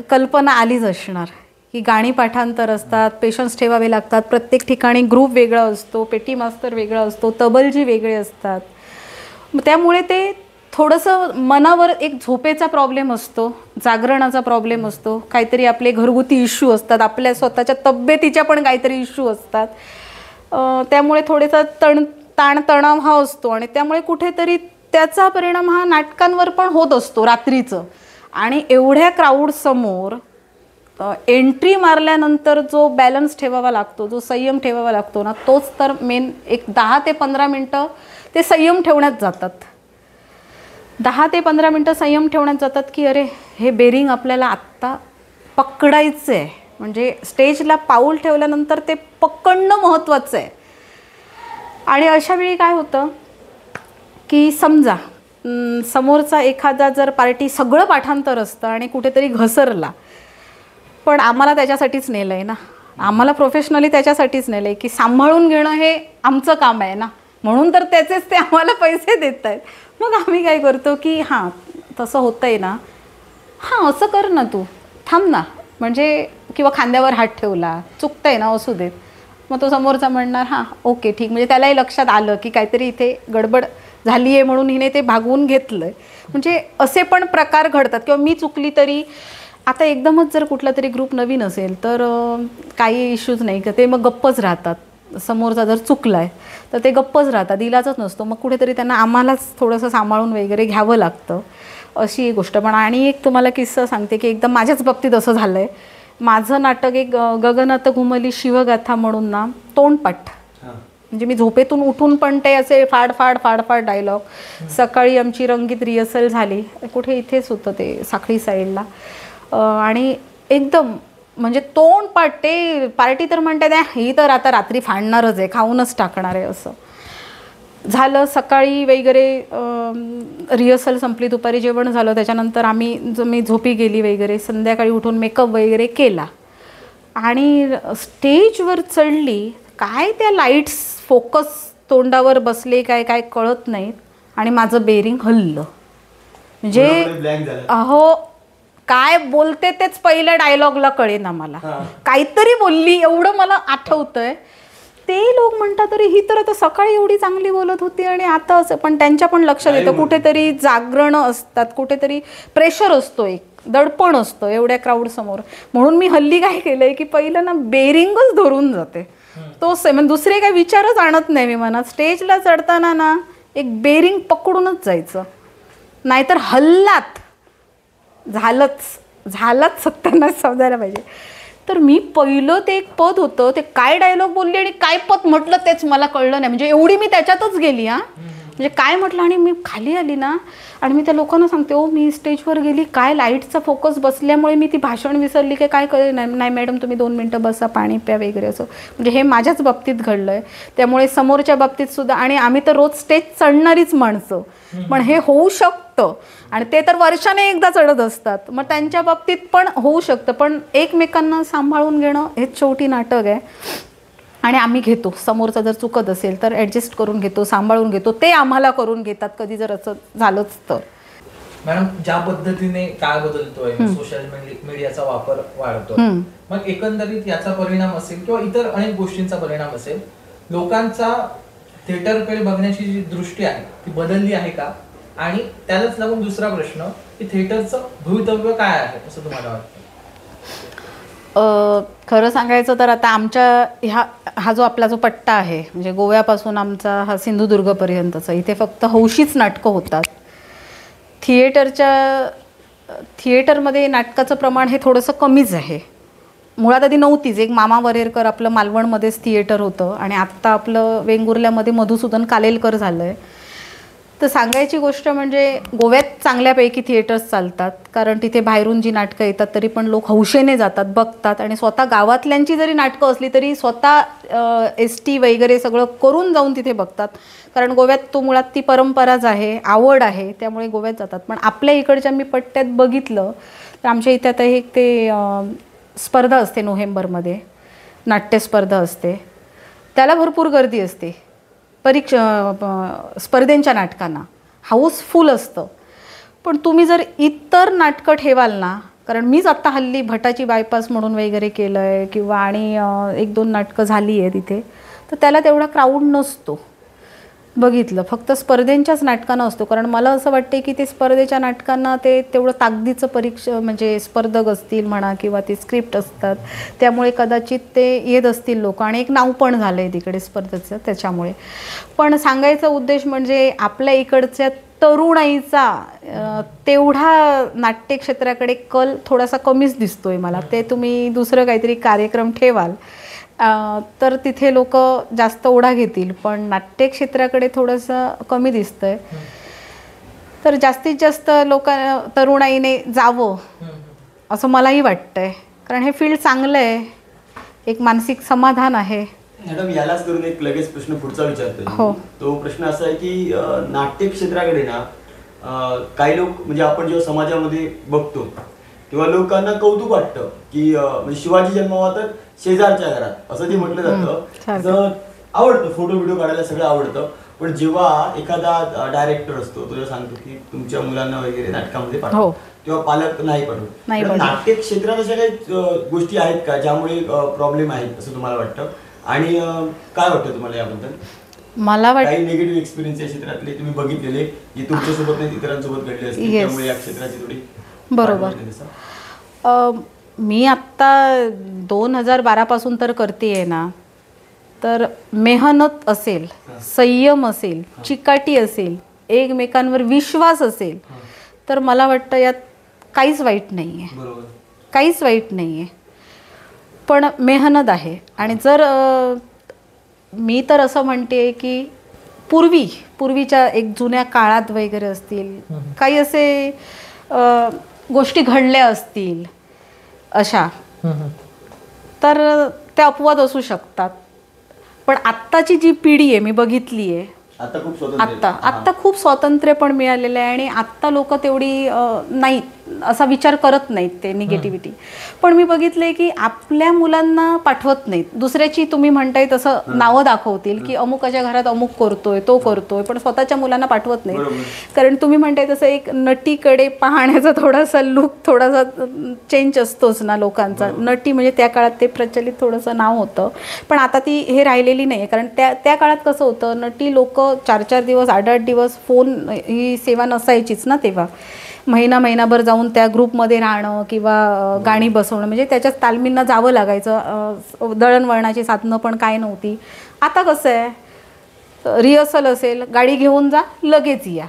C: कल्पना आलीच असणार. की गाणी पाठांतर असतात, पेशन्स ठेवावे लागतात, प्रत्येक ठिकाणी ग्रुप वेगळा असतो, पेटी मास्तर वेगळा असतो, तबलजी वेगळे असतात. त्यामुळे ते थोडंसं मनावर एक झोपेचा प्रॉब्लेम असतो, जागरणाचा प्रॉब्लेम असतो, काहीतरी आपले घरगुती इश्यू असतात, आपल्या स्वतःच्या तब्येतीच्या पण काहीतरी इश्यू असतात. त्यामुळे थोडासा ताणतणाव हा असतो आणि त्यामुळे कुठेतरी त्याचा परिणाम हा नाटकांवर पण होत असतो रात्रीचं. आणि एवढ्या क्राऊडसमोर एंट्री मारल्यानंतर जो बॅलन्स ठेवावा लागतो, जो संयम ठेवावा लागतो ना, तोच तर मेन. एक 10 ते 15 मिनटं ते संयम ठेवण्यात जातात. 10 ते 15 मिनटं संयम ठेवण्यात जातात की अरे हे बेरिंग आपल्याला आत्ता पकडायचं आहे. म्हणजे स्टेजला पाऊल ठेवल्यानंतर ते पकडणं महत्त्वाचं आहे. आणि अशा वेळी काय होतं की समजा समोरचा एखादा जर पार्टी सगळं पाठांतर असतं आणि कुठेतरी घसरला, पण आम्हाला त्याच्यासाठीच नेलं आहे ना, आम्हाला प्रोफेशनली त्याच्यासाठीच नेलं आहे की सांभाळून घेणं हे आमचं काम आहे ना, म्हणून तर त्याचेच ते आम्हाला पैसे देत आहेत. मग आम्ही काय करतो की हां तसं होतं आहे ना, हां असं कर ना, तू थांब ना, म्हणजे किंवा खांद्यावर हात ठेवला, चुकतं आहे ना, असू देत. मग तो समोरचा म्हणणार हां ओके ठीक, म्हणजे त्यालाही लक्षात आलं की काहीतरी इथे गडबड झाली आहे म्हणून हिने ते भागवून घेतलं आहे. म्हणजे असे पण प्रकार घडतात. किंवा मी चुकली तरी आता एकदमच जर कुठला तरी ग्रुप नवीन असेल तर काही इश्यूज नाही का, ते मग गप्पच राहतात. समोरचा जर चुकला आहे तर ते गप्पच राहतात, इलाजच नसतो. मग कुठेतरी त्यांना आम्हालाच थोडंसं सांभाळून वगैरे घ्यावं लागतं, अशी गोष्ट. पण आणि एक तुम्हाला किस्सा सांगते की एकदम माझ्याच बाबतीत असं झालं आहे. माझं नाटक एक गगनात घुमली शिवगाथा म्हणून ना, तोंडपाठ. म्हणजे मी झोपेतून उठून पण ते असे फाड डायलॉग. सकाळी आमची रंगीत रिहर्सल झाली, कुठे इथेच होतं ते साखळी साईडला. आणि एकदम म्हणजे तोंडपाठ, ते पार्टी तर म्हणते त्या ही तर आता रात्री फाडणारच आहे, खाऊनच टाकणार आहे, असं झालं. सकाळी वगैरे रिहर्सल संपली, दुपारी जेवण झालं, त्याच्यानंतर मी झोपी गेली वगैरे. संध्याकाळी उठून मेकअप वगैरे केला आणि स्टेजवर चढली. काय त्या लाईट्स फोकस तोंडावर बसले काय काय कळत नाहीत आणि माझं बेरिंग हललं. म्हणजे अहो काय बोलते तेच पहिल्या डायलॉगला कळेना मला, काहीतरी बोलली एवढं मला आठवतंय. ते लोक म्हणतात तरी ही तर आता सकाळी एवढी चांगली बोलत होती आणि आता असं. पण त्यांच्या पण लक्षात येतं कुठेतरी जागरणं असतात, कुठेतरी प्रेशर असतो, एक दडपण असतं एवढ्या क्राऊड समोर. म्हणून मी हल्ली काय केलंय की पहिलं ना बेरिंगच धरून जाते, तोच म्हणजे दुसरे काही विचारच आणत नाही मी मनात. स्टेजला चढताना ना एक बेरिंग पकडूनच जायचं, नाहीतर हल्लात झालंच सत्यानाश समजायला पाहिजे. तर मी पहिलं ते एक पद होतं, ते काय डायलॉग बोलली आणि काय पद म्हटलं तेच मला कळलं नाही. म्हणजे एवढी मी त्याच्यातच गेली. म्हणजे काय म्हटलं आणि मी खाली आली ना, आणि मी त्या लोकांना सांगते, ओ मी स्टेजवर गेली, काय लाईटचा फोकस बसल्यामुळे मी ती भाषण विसरली की काय कळलं नाही. नाही मॅडम तुम्ही 2 मिनटं बसा, पाणी प्या वगैरे असं. म्हणजे हे माझ्याच बाबतीत घडलं आहे. त्यामुळे समोरच्या बाबतीत सुद्धा, आणि आम्ही तर रोज स्टेज चढणारीच माणसं, पण हे होऊ शकतं आणि ते तर वर्षाने एकदा चढत असतात. मग त्यांच्या बाबतीत पण होऊ शकतं, पण एकमेकांना सांभाळून घेणं हेच शेवटी नाटक आहे. आणि आम्ही घेतो, समोरचा जर चुकत असेल तर ॲडजस्ट करून घेतो, सांभाळून घेतो. ते आम्हाला करून घेतात कधी जर असं झालंच तर.
B: मॅडम, ज्या पद्धतीने काळ बदलतोय, सोशल मीडियाचा वापर वाढतोय, मग एकंदरीत याचा परिणाम असेल किंवा इतर अनेक गोष्टींचा परिणाम असेल, लोकांचा थिएटरकडे बघण्याची जी दृष्टी आहे ती बदलली आहे का? आणि त्यालाच लागून दुसरा प्रश्न की थिएटरचं भवितव्य काय आहे असं तुम्हाला वाटतं?
C: खरं सांगायचं तर आता आमच्या हा जो आपला जो पट्टा आहे, म्हणजे गोव्यापासून आमचा हा सिंधुदुर्गपर्यंतचा, इथे फक्त हौशीच नाटकं होतात. थिएटरमध्ये नाटकाचं प्रमाण हे थोडंसं कमीच आहे. मुळात आधी नव्हतीच. एक मामा वरेरकर आपलं मालवणमध्येच थिएटर होतं आणि आत्ता आपलं वेंगुर्ल्यामध्ये मधुसूदन कालेलकर झालं आहे. तर सांगायची गोष्ट म्हणजे गोव्यात चांगल्यापैकी थिएटर्स चालतात, कारण तिथे बाहेरून जी नाटकं येतात तरी पण लोक हौशेने जातात, बघतात. आणि स्वतः गावातल्यांची जरी नाटकं असली तरी स्वतः ST वगैरे सगळं करून जाऊन तिथे बघतात, कारण गोव्यात तो मुळात ती परंपराच आहे, आवड आहे, त्यामुळे गोव्यात जातात. पण आपल्या इकडच्या मी पट्ट्यात बघितलं तर आमच्या इथे आता एक ते स्पर्धा असते नोव्हेंबरमध्ये, नाट्यस्पर्धा असते, त्याला भरपूर गर्दी असते. स्पर्धेंच्या नाटकांना हाऊसफुल असतं. पण तुम्ही जर इतर नाटकं ठेवाल ना, कारण मीच आत्ता हल्ली भटाची बायपास म्हणून वगैरे केलं आहे किंवा आणि 1-2 नाटकं झाली आहे तिथे, तर त्याला तेवढा क्राऊड नसतो. बघितलं फक्त स्पर्धेंच्याच नाटकांना असतो, कारण मला असं वाटते की ते स्पर्धेच्या नाटकांना ते तेवढं ताकदीचं म्हणजे स्पर्धक असतील म्हणा किंवा ते स्क्रिप्ट असतात, त्यामुळे कदाचित ते येत असतील लोक, आणि एक नाव पण झालं आहे तिकडे स्पर्धेचं त्याच्यामुळे. पण सांगायचा उद्देश म्हणजे आपल्या इकडच्या तरुणाईचा तेवढा नाट्यक्षेत्राकडे कल थोडासा कमीच दिसतोय मला. ते तुम्ही दुसरं काहीतरी कार्यक्रम ठेवाल तर तिथे लोक जास्त ओढा घेतील, पण नाट्यक्षेत्राकडे थोडंसं कमी दिसतंय. तर जास्तीत जास्त तरुणाईने जावं असं मलाही वाटतंय, कारण हे फील्ड चांगलं आहे, एक मानसिक समाधान आहे.
A: मॅडम, यालाच करून एक लगेच प्रश्न पुढचा विचारतोय.
C: हो.
A: तो प्रश्न असा आहे की नाट्यक्षेत्राकडे ना काही लोक, म्हणजे आपण जेव्हा समाजामध्ये बघतो तेव्हा लोकांना कौतुक वाटतं की म्हणजे शिवाजी जन्मावा तर शेजारच्या घरात असं जे म्हटलं जातं, आवडतं, फोटो व्हिडिओ काढायला सगळं आवडतं. पण जेव्हा एखादा डायरेक्टर असतो तो जेव्हा सांगतो की तुमच्या मुलांना वगैरे नाटकामध्ये पाठवा, तेव्हा पालक नाही पाठवत. नाट्य क्षेत्रात अशा काही गोष्टी आहेत का ज्यामुळे प्रॉब्लेम आहेत असं तुम्हाला वाटतं, आणि काय वाटतं तुम्हाला याबद्दल?
C: मला वाटतं
A: काही निगेटिव्ह एक्सपिरियन्स या क्षेत्रातले तुम्ही बघितलेले जे तुमच्यासोबत नाही इतरांसोबत घडले असतील, त्यामुळे या क्षेत्राची थोडी.
C: बरोबर. मी आत्ता 2012 पासून तर करते ना, तर मेहनत असेल, संयम असेल, चिकाटी असेल, एकमेकांवर विश्वास असेल, तर मला वाटतं यात काहीच वाईट नाही आहे, काहीच वाईट नाही आहे. पण मेहनत आहे. आणि जर मी तर असं म्हणते की पूर्वीच्या एक जुन्या काळात वगैरे असतील काही असे गोष्टी घडल्या असतील अशा, तर त्या अपवाद असू शकतात. पण आत्ताची जी पिढी आहे मी बघितली आहे, आत्ता खूप स्वातंत्र्य पण मिळालेलं आहे, आणि आत्ता लोक तेवढी नाही असा विचार करत नाहीत ते निगेटिव्हिटी. पण मी बघितलंय की आपल्या मुलांना पाठवत नाहीत, दुसऱ्याची तुम्ही म्हणताय तसं नावं दाखवतील की अमुकाच्या घरात अमुक करतोय, तो करतोय, पण स्वतःच्या मुलांना पाठवत नाही. कारण तुम्ही म्हणताय तसं एक नटीकडे पाहण्याचा थोडासा लुक, थोडासा चेंज असतोच ना लोकांचा. नटी म्हणजे त्या काळात ते प्रचलित थोडंसं नाव होतं, पण आता ती हे राहिलेली नाही. कारण त्या काळात कसं होतं, नटी लोक 4-4 दिवस 8-8 दिवस, फोन ही सेवा नसायचीच ना तेव्हा, महिनाभर जाऊन त्या ग्रुपमध्ये राहणं किंवा गाणी बसवणं, म्हणजे त्याच्याच तालमींना जावं लागायचं. दळणवळणाची साधनं पण काय नव्हती. आता कसं आहे, रिहर्सल असेल, गाडी घेऊन जा, लगेच या,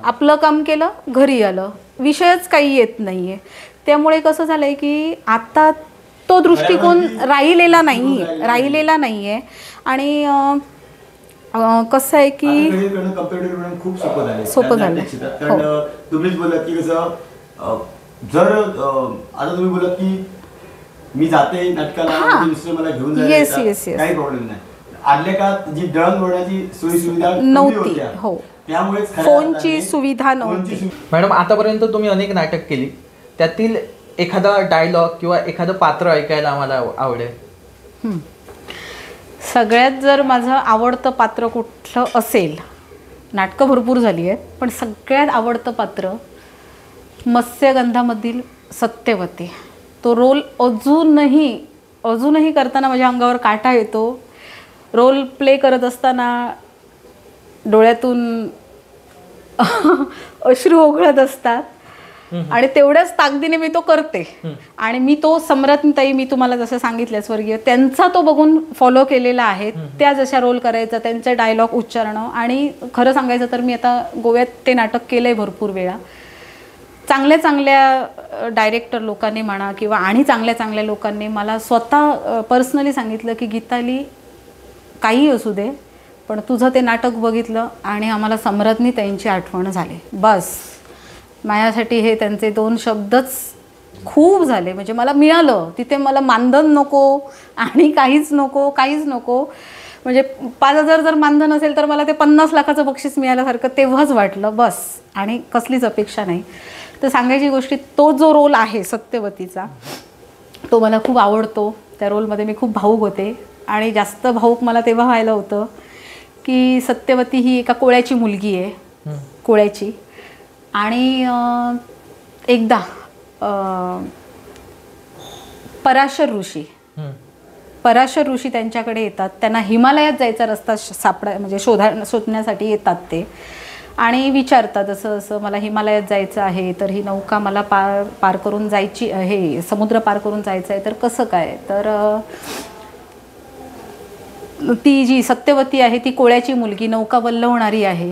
C: आपलं काम केलं, घरी आलं, विषयच काही येत नाही आहे. त्यामुळे कसं झालं आहे की आता तो दृष्टिकोन राहिलेला नाहीये. आणि कसं आहे की
A: खूप सोपं झालं.
C: हो.
A: कारण तुम्हीच बोललात की कसं जर आता तुम्ही बोललात की मी जाते नाटकाला, मिस्टर मला घेऊन जायला काही प्रॉब्लेम नाही. आदल्या काळात जी दळणवळणाची सोयी सुविधा
C: नव्हती. हो,
A: त्यामुळेच
C: फोनची सुविधा नव्हती.
B: मॅडम, आतापर्यंत तुम्ही अनेक नाटक केली, त्यातील एखादा डायलॉग किंवा एखादं पात्र ऐकायला आम्हाला आवडेल.
C: सगळ्यात जर माझं आवडतं पात्र कुठलं असेल, नाटकं भरपूर झाली आहेत, पण सगळ्यात आवडतं पात्र मत्स्यगंधामधील सत्यवती. तो रोल अजूनही करताना माझ्या अंगावर काटा येतो. रोल प्ले करत असताना डोळ्यातून अश्रू ओघळत असतात आणि तेवढ्याच ताकदीने मी तो करते. आणि मी तो सम्राज्ञीताई, मी तुम्हाला जसं सांगितलं स्वर्गीय, त्यांचा तो बघून फॉलो केलेला आहे. त्या जशा रोल करायचा, त्यांचे डायलॉग उच्चारणं. आणि खरं सांगायचं तर मी आता गोव्यात ते नाटक केलंय भरपूर वेळा. चांगल्या डायरेक्टर लोकांनी म्हणा किंवा आणि चांगल्या लोकांनी मला स्वतः पर्सनली सांगितलं की गीताली, काही असू दे, पण तुझं ते नाटक बघितलं आणि आम्हाला सम्राज्ञीताईंची आठवण झाली. बस माझ्यासाठी हे त्यांचे 2 शब्दच खूप झाले. म्हणजे मला मिळालं तिथे, मला मानधन नको आणि काहीच नको. म्हणजे 5,000 जर मानधन असेल तर मला ते 50 लाखाचं बक्षीस मिळाल्यासारखं तेव्हाच वाटलं. बस, आणि कसलीच अपेक्षा नाही. तर सांगायची गोष्टी, तो जो रोल आहे सत्यवतीचा, तो मला खूप आवडतो. त्या रोलमध्ये मी खूप भावूक होते. आणि जास्त भावूक मला तेव्हा व्हायला होतं की सत्यवती ही एका कोळ्याची मुलगी आहे, कोळ्याची. आणि एकदा पराशर ऋषी त्यांच्याकडे येतात. त्यांना हिमालयात जायचा रस्ता शोधण्यासाठी येतात ते. आणि विचारतात असं मला हिमालयात जायचं आहे, तर ही नौका मला पार करून जायची आहे, समुद्र पार करून जायचं आहे, तर कसं काय. तर ती जी सत्यवती आहे, ती कोळ्याची मुलगी, नौका वल्लवणारी आहे,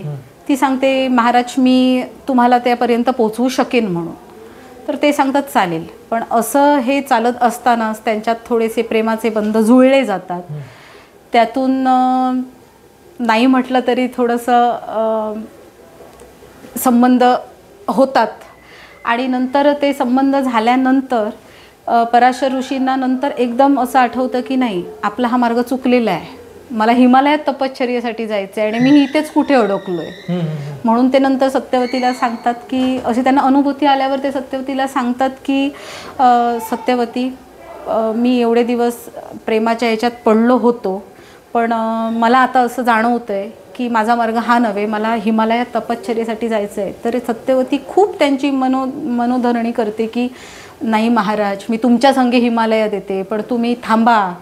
C: ती सांगते, महाराज मी तुम्हाला त्यापर्यंत पोचवू शकेन म्हणून. तर ते सांगतात चालेल. पण असं हे चालत असतानाच त्यांच्यात थोडेसे प्रेमाचे बंध जुळले जातात. त्यातून नाही म्हटलं तरी थोडंसं संबंध होतात. आणि नंतर ते संबंध झाल्यानंतर पराशर ऋषींना नंतर एकदम असं आठवतं की नाही, आपला हा मार्ग चुकलेला आहे, मला हिमालयात तपश्चर्येसाठी जायचं आहे आणि मी इथेच कुठे अडकलोय. म्हणून ते नंतर सत्यवतीला सांगतात की, अशी त्यांना अनुभूती आल्यावर ते सत्यवतीला सांगतात की सत्यवती, मी एवढे दिवस प्रेमाच्या ह्याच्यात पडलो होतो, पण मला आता असं जाणवतंय की माझा मार्ग हा नव्हे, मला हिमालयात तपश्चर्येसाठी जायचं आहे. तर सत्यवती खूप त्यांची मनोधरणी करते की नाही महाराज, मी तुमच्या संगे हिमालयात येते, पण तुम्ही थांबा,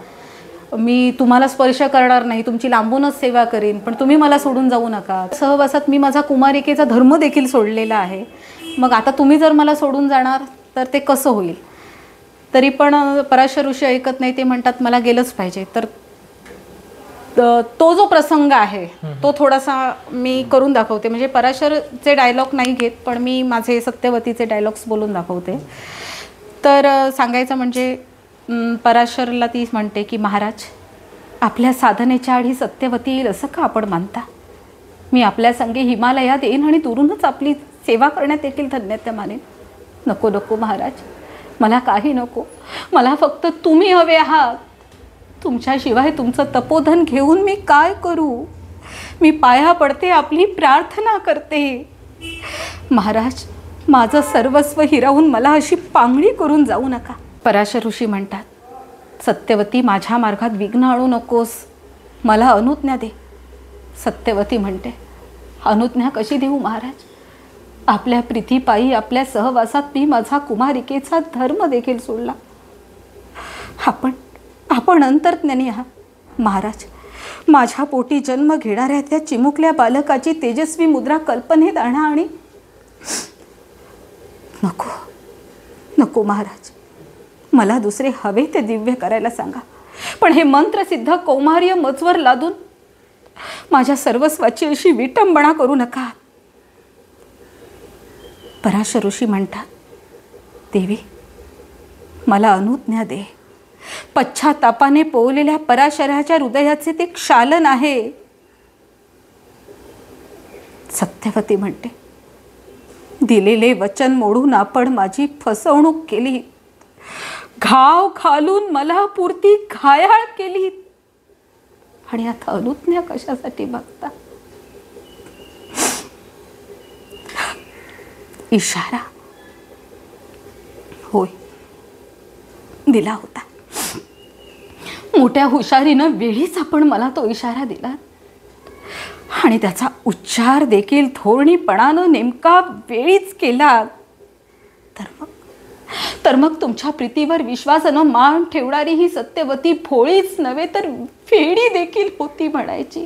C: मी तुम्हाला स्पर्श करणार नाही, तुमची लांबूनच सेवा करीन, पण तुम्ही मला सोडून जाऊ नका. सहवासात मी माझा कुमारिकेचा धर्म देखील सोडलेला आहे, मग आता तुम्ही जर मला सोडून जाणार तर ते कसं होईल. तरी पण पराशर ऋषी ऐकत नाही. ते म्हणतात मला गेलंच पाहिजे. तर तो जो प्रसंग आहे तो थोडासा मी करून दाखवते. म्हणजे पराशरचे डायलॉग नाही घेत, पण मी माझे सत्यवतीचे डायलॉग्स बोलून दाखवते. तर सांगायचं म्हणजे पराशरला ती म्हणते की महाराज, आपल्या साधनेच्या आधी सत्यवती येईल असं का आपण मानता. मी आपल्या संगे हिमालयात येईन आणि दुरूनच आपली सेवा करण्यात देखील धन्यता मानेन. नको नको महाराज, मला काही नको, मला फक्त तुम्ही हवे आहात. तुमच्याशिवाय तुमचं तपोधन घेऊन मी काय करू. मी पाया पडते, आपली प्रार्थना करते. महाराज, माझं सर्वस्व हिरावून मला अशी पांगळी करून जाऊ नका. पराशर ऋषी म्हणतात, सत्यवती, माझ्या मार्गात विघ्न आणू नकोस, मला अनुज्ञा दे. सत्यवती म्हणते, अनुज्ञा कशी देऊ महाराज. आपल्या प्रीतीपायी, आपल्या सहवासात मी माझा कुमारिकेचा धर्म देखील सोडला. आपण अंतर्ज्ञानी आहात महाराज. माझ्या पोटी जन्म घेणाऱ्या त्या चिमुकल्या बालकाची तेजस्वी मुद्रा कल्पनेत आणा. आणि नको नको महाराज, मला दुसरे हवे ते दिव्य करायला सांगा, पण हे मंत्रसिद्ध कौमार्य मजवर लादून माझ्या सर्वस्वाची अशी विटंबना करू नका. पराशर ऋषी म्हणतात, देवी, मला अनुज्ञा दे. पश्चातापाने पोवलेल्या पराशराच्या हृदयाचे ते क्षालन आहे. सत्यवती म्हणते, दिलेले वचन मोडून आपण माझी फसवणूक केली, घाव घालून मला पुरती घायाळ केली, आणि आता अनुज्ञा कशासाठी मागता? इशारा होय दिला होता. मोठ्या हुशारीनं वेळीच आपण मला तो इशारा दिला, आणि त्याचा उच्चार देखील धोरणीपणानं नेमका वेळीच केला. तर मग तुमच्या प्रीतीवर विश्वासानं मान ठेवणारी ही सत्यवती भोळीच नव्हे तर वेडी देखील होती म्हणायची.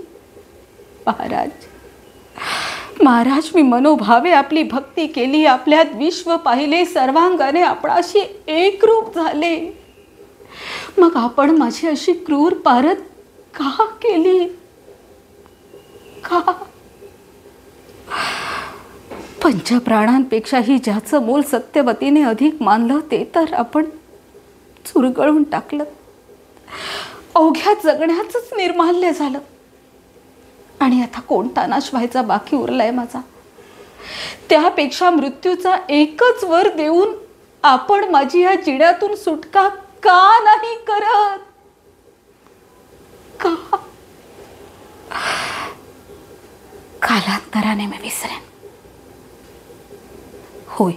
C: महाराज, मी मनोभावे आपली भक्ती केली, आपल्यात विश्व पाहिले, सर्वांगाने आपणाशी एकरूप झाले. मग आपण माझी अशी क्रूर पारत का केली? का? पंचप्राणांपेक्षाही ज्याचं मोल सत्यवतीने अधिक मानलं ते तर आपण चुरगळून टाकलं. अवघ्या जगण्याचंच निर्माल्य झालं. आणि आता कोणता नाश व्हायचा बाकी उरलाय माझा? त्यापेक्षा मृत्यूचा एकच वर देऊन आपण माझी या जिड्यातून सुटका का नाही करत? का? कालांतराने मी विसरेन. होय,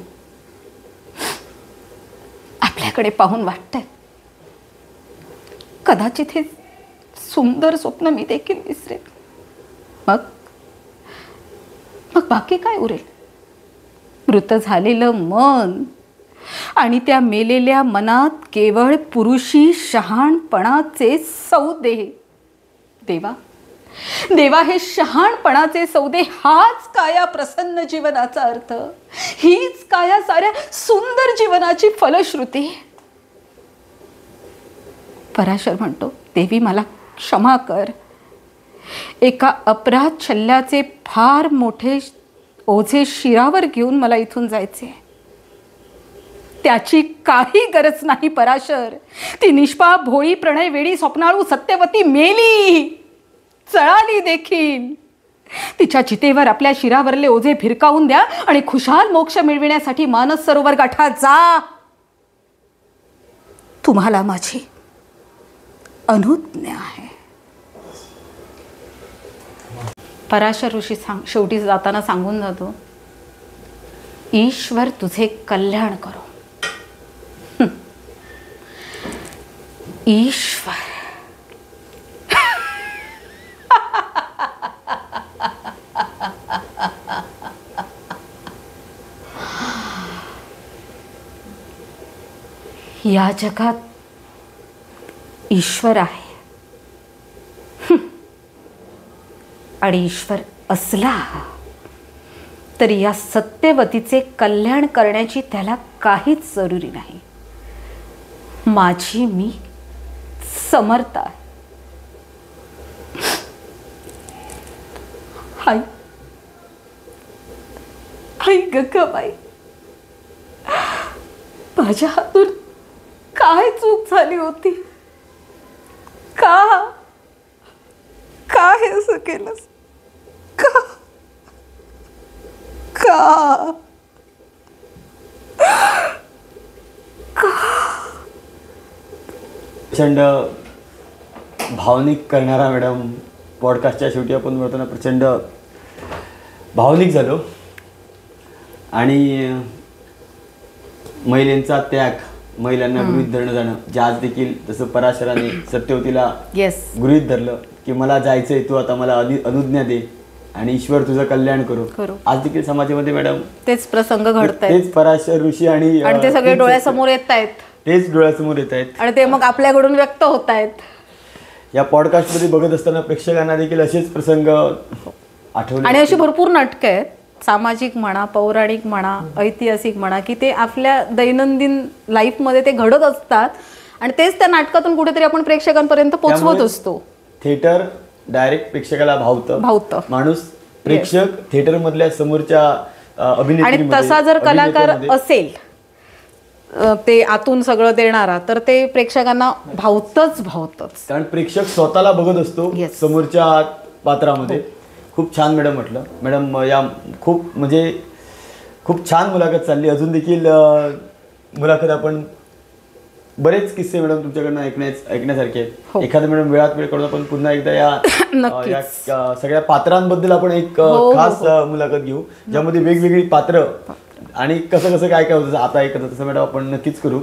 C: आपल्याकडे पाहून वाटतंय कदाचित हे सुंदर स्वप्न मी देखील विसरेन. मग बाकी काय उरेल? मृत झालेलं मन, आणि त्या मेलेल्या मनात केवळ पुरुषी शहाणपणाचे सौदे. देवा हे शहाणपणाचे सौदे, हाच काया प्रसन्न जीवनाचा अर्थ, हीच काया साऱ्या सुंदर जीवनाची फलश्रुती. पराशर म्हणतो, देवी मला क्षमा कर. एका अपराध छल्ल्याचे फार मोठे ओझे शिरावर घेऊन मला इथून जायचे. त्याची काही गरज नाही पराशर. ती निष्पाप भोळी प्रणय वेडी स्वप्नाळू सत्यवती मेली, चळाली देखील. तिच्या चितेवर आपल्या शिरावरले ओझे भिरकावून द्या आणि खुशाल मोक्ष मिळविण्यासाठी मानस सरोवर गाठा जा. तुम्हाला माझी अनुज्ञा आहे. पराशर ऋषी शेवटी जाताना सांगून जातो, ईश्वर तुझे कल्याण करो. ईश्वर या जगात ईश्वर आहे, आणि ईश्वर असला तर या सत्यवतीचे कल्याण करण्याची त्याला काहीच जरुरी नाही. माझी मी समर्थ आहे. आई गंगाबाई, माझ्या हातून काय चूक झाली होती? का हे असं केलंस? का?
A: प्रचंड भावनिक करणारा मॅडम, पॉडकास्टच्या शेवटी आपण बोलताना प्रचंड भावनिक झालो. आणि महिलांचा त्याग, महिलांना गृहीत धरणं जाणं, जे आज देखील जसं पराशराने सत्यवतीला गृहीत धरलं की मला जायचंय, तू आता मला अनुज्ञा दे आणि ईश्वर तुझं कल्याण करू. आज देखील समाजामध्ये मॅडम
C: तेच प्रसंग घडतायत,
A: तेच पराशर ऋषी आणि
C: ते सगळे डोळ्यासमोर येत आहेत,
A: तेच डोळ्यासमोर येत आहेत,
C: आणि ते मग आपल्याकडून व्यक्त होत आहेत.
A: या पॉडकास्टमध्ये बघत असताना प्रेक्षकांना देखील असेच प्रसंग आठवले.
C: आणि अशी भरपूर नाटकं आहेत, सामाजिक म्हणा, पौराणिक म्हणा, ऐतिहासिक म्हणा, की ते आपल्या दैनंदिन लाईफमध्ये ते घडत असतात, आणि तेच त्या नाटकातून कुठेतरी आपण प्रेक्षकांपर्यंत पोहोचवत असतो.
A: थिएटर डायरेक्ट प्रेक्षकाला भावतं. माणूस प्रेक्षक थिएटर मधल्या समोरच्या
C: आणि तसा जर कलाकार असेल ते आतून सगळं देणारा, तर ते प्रेक्षकांना भावतच.
A: कारण प्रेक्षक स्वतःला बघत असतो
C: Yes.
A: समोरच्या पात्रामध्ये. खूप छान मॅडम म्हटलं. मॅडम या खूप छान मुलाखत चालली. अजून देखील मुलाखत आपण बरेच किस्से मॅडम तुमच्याकडनं ऐकण्यासारखे आहेत.
C: हो.
A: एखाद्या मॅडम वेळ करून आपण पुन्हा एकदा
C: नक्कीच.
A: या सगळ्या पात्रांबद्दल आपण एक
C: हो,
A: खास मुलाखत घेऊ, ज्यामध्ये वेगवेगळी पात्र आणि कसं काय होतं आता ऐकतं तसं मॅडम आपण नक्कीच करू.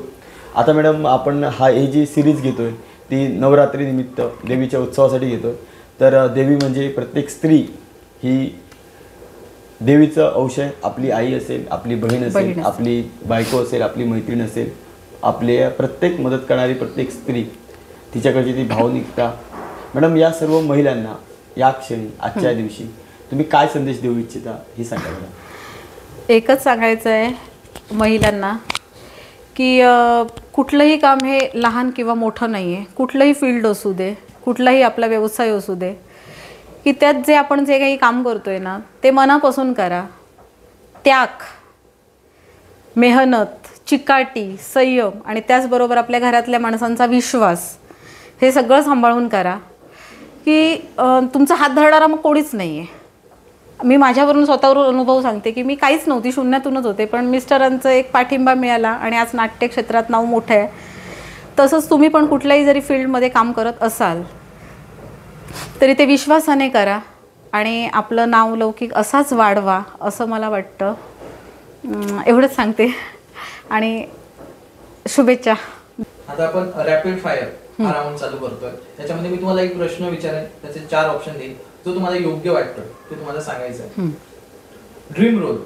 A: आता मॅडम आपण ही जी सिरीज घेतोय ती नवरात्री निमित्त देवीच्या उत्सवासाठी घेतोय. तर देवी म्हणजे प्रत्येक स्त्री ही देवीचं अंश आहे. आपली आई असेल, आपली बहीण असेल, आपली बायको असेल, आपली मैत्रीण असेल, आपल्या प्रत्येक मदत करणारी प्रत्येक स्त्री, तिच्याकडची ती भावनिकता. मॅडम या सर्व महिलांना या क्षणी आजच्या दिवशी तुम्ही काय संदेश देऊ इच्छिता हे सांगा मला.
C: एकच सांगायचं आहे महिलांना की कुठलंही काम हे लहान किंवा मोठं नाही आहे. कुठलंही फील्ड असू दे, कुठलाही आपला व्यवसाय असू दे, की त्यात आपण जे काही काम करतोय ना ते मनापासून करा. त्याग, मेहनत, चिकाटी, संयम आणि त्याचबरोबर आपल्या घरातल्या माणसांचा विश्वास हे सगळं सांभाळून करा की तुमचा हात धरणारा मग कोणीच नाही आहे. मी माझ्यावरून स्वतःवरून अनुभव सांगते की मी काहीच नव्हती, शून्यातूनच होते, पण मिस्टरांचं एक पाठिंबा मिळाला आणि आज नाट्य क्षेत्रात नाव मोठं आहे. तसंच तुम्ही पण कुठल्याही जरी फील्डमध्ये काम करत असाल तरी ते विश्वासाने करा आणि आपलं नाव लौकिक असाच वाढवा असं मला वाटतं. एवढंच सांगते आणि शुभेच्छा.
B: आता आपण रॅपिड फायर हा राऊंड चालू करतोय. त्याच्यामध्ये मी तुम्हाला एक प्रश्न विचारेन, त्याचे 4 ऑप्शन देईन. जो तुम्हाला योग्य वाटतं ते तुम्हाला सांगायचं आहे. ड्रीम रोल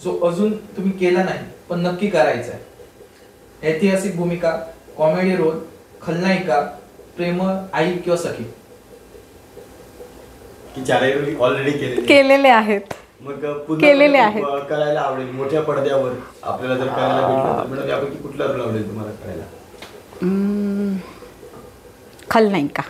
B: जो अजून तुम्ही केला नाही पण नक्की करायचा आहे. ऐतिहासिक भूमिका, कॉमेडी रोल, खलनायिका, प्रेम, आई किंवा सखी.
A: की चारही ऑलरेडी
C: केलेले आहेत.
A: मग
C: केलेले आहेत.
A: करायला आवडेल मोठ्या पडद्यावर आपल्याला जर करायला भेटलं तर मॅडम यापैकी कुठला रोल आवडेल तुम्हाला करायला?
C: खलनायिका.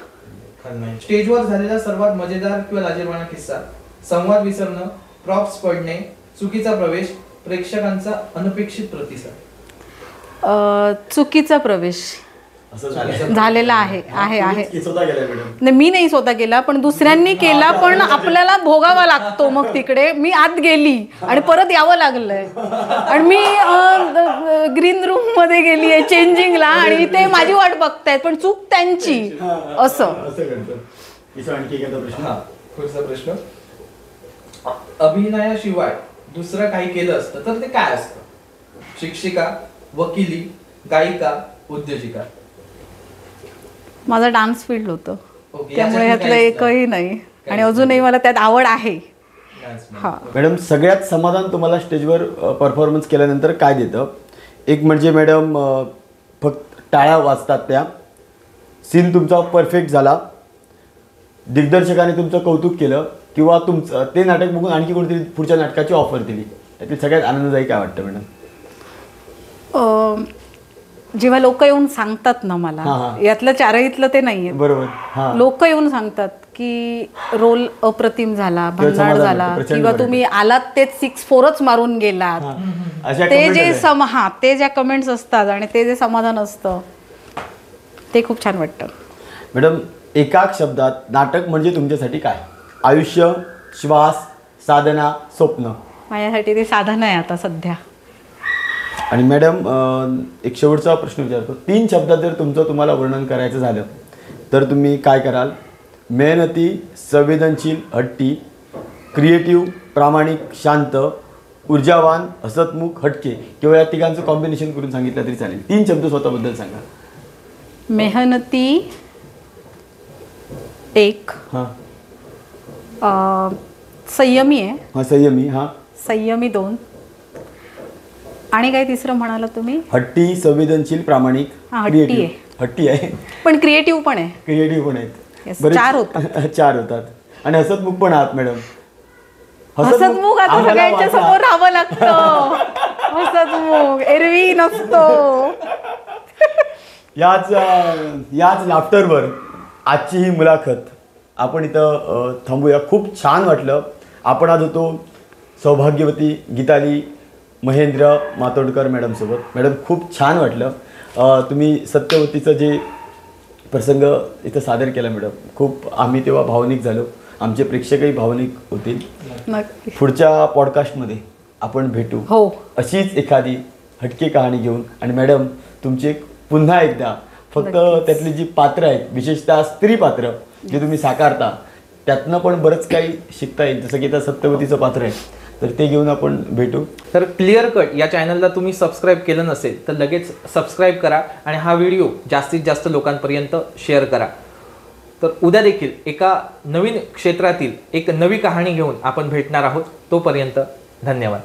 B: स्टेजवर झालेला सर्वात मजेदार किंवा लाजिरवाणा किस्सा, संवाद विसरणं, प्रॉप्स पडणे, चुकीचा प्रवेश, प्रेक्षकांचा अनपेक्षित प्रतिसाद.
C: चुकीचा प्रवेश
A: असं झालं
C: झालेला आहे.
A: स्वतः गेलाय मॅडम?
C: नाही, मी नाही स्वतः केला, पण दुसऱ्यांनी केला, पण आपल्याला भोगावा लागतो. मग तिकडे मी आत गेली आणि परत यावं लागलंय आणि मी ग्रीन रूम मध्ये गेली आहे चेंजिंगला आणि ते माझी वाट बघतायत, पण चूक त्यांची. असं
A: आणखी एखादा प्रश्न?
B: हा, पुढचा प्रश्न. अभिनयाशिवाय दुसरं काही केलं असतं तर ते काय असतं? शिक्षिका, वकिली, गायिका, उद्योजिका.
C: माझं डान्स फील्ड होतं,
B: ओके,
C: त्यामुळे
B: याच्यातलं
C: यातलं
B: काहीच
C: एकही नाही आणि अजूनही मला त्यात आवड आहे. हा.
A: मॅडम सगळ्यात समाधान तुम्हाला स्टेजवर परफॉर्मन्स केल्यानंतर काय देतं? एक म्हणजे मॅडम फक्त टाळ्या वाजतात, त्या सीन तुमचा परफेक्ट झाला, दिग्दर्शकाने तुमचं कौतुक केलं किंवा तुमचं ते नाटक बघून आणखी कोणतरी पुढच्या नाटकाची ऑफर दिली, त्यातील सगळ्यात आनंददायी काय वाटतं मॅडम?
C: जेव्हा लोक येऊन सांगतात ना मला, यातलं चारहीतलं ते नाहीये,
A: बरोबर,
C: लोक येऊन सांगतात की रोल अप्रतिम झाला, भन्नाट झाला, किंवा तुम्ही आलात तेच 6-4च मारून गेलात, ते जे ते ज्या कमेंट्स असतात आणि ते जे समाधान असतं ते खूप छान वाटतं.
A: मॅडम एका शब्दात नाटक म्हणजे तुमच्यासाठी काय? आयुष्य, श्वास, साधना, स्वप्न?
C: माझ्यासाठी ते साधन आहे आता सध्या.
A: आणि मॅडम एक शेवटचा प्रश्न विचारतो. 3 शब्दात जर तुम्हाला वर्णन करायचं झालं तर तुम्ही काय कराल? मेहनती, संवेदनशील, हट्टी, क्रिएटिव्ह, प्रामाणिक, शांत, ऊर्जावान, हसतमुख, हटके, किंवा या तिघांचं कॉम्बिनेशन करून सांगितलं तरी चालेल. 3 शब्द स्वतःबद्दल सांगा.
C: मेहनती 1, संयमी आहे. संयमी 2, आणि काय तिसरं म्हणाला तुम्ही?
A: हट्टी, संवेदनशील, प्रामाणिक, हट्टी आहे, पण क्रिएटिव्ह पण आहेत.
C: 4 होतात.
A: 4 होतात. आणि हसतमुख पण आहात मॅडम.
C: हसतमुख आता सगळ्यांच्या समोर राहावं लागतं. हसतमुख एरवी नसतो.
A: याच लाफ्टरवर आजची ही मुलाखत आपण इथं थांबूया. खूप छान वाटलं. आपण आज होतो सौभाग्यवती गीताली महेंद्र मातोंडकर मॅडमसोबत. मॅडम खूप छान वाटलं. तुम्ही सत्यवतीचं जे प्रसंग इथं सादर केला मॅडम, खूप आम्ही तेव्हा भावनिक झालो, आमचे प्रेक्षकही भावनिक होतील.
C: नक्की.
A: पुढच्या पॉडकास्टमध्ये आपण भेटू
C: हो.
A: अशीच एखादी हटके कहाणी घेऊन. आणि मॅडम तुमची पुन्हा एकदा फक्त त्यातली जी पात्र आहेत, विशेषतः स्त्री पात्र जे तुम्ही साकारता, त्यातनं पण बरंच काही शिकता येईल. जसं की आता सत्यवतीचं पात्र आहे, तर ते घेऊन आपण भेटू.
B: तर क्लिअर कट या चॅनलला तुम्ही सबस्क्राईब केलं नसेल तर लगेच सबस्क्राईब करा आणि हा व्हिडिओ जास्तीत जास्त लोकांपर्यंत शेअर करा. तर उद्या देखील एका नवीन क्षेत्रातील एक नवी कहाणी घेऊन आपण भेटणार आहोत. तोपर्यंत धन्यवाद.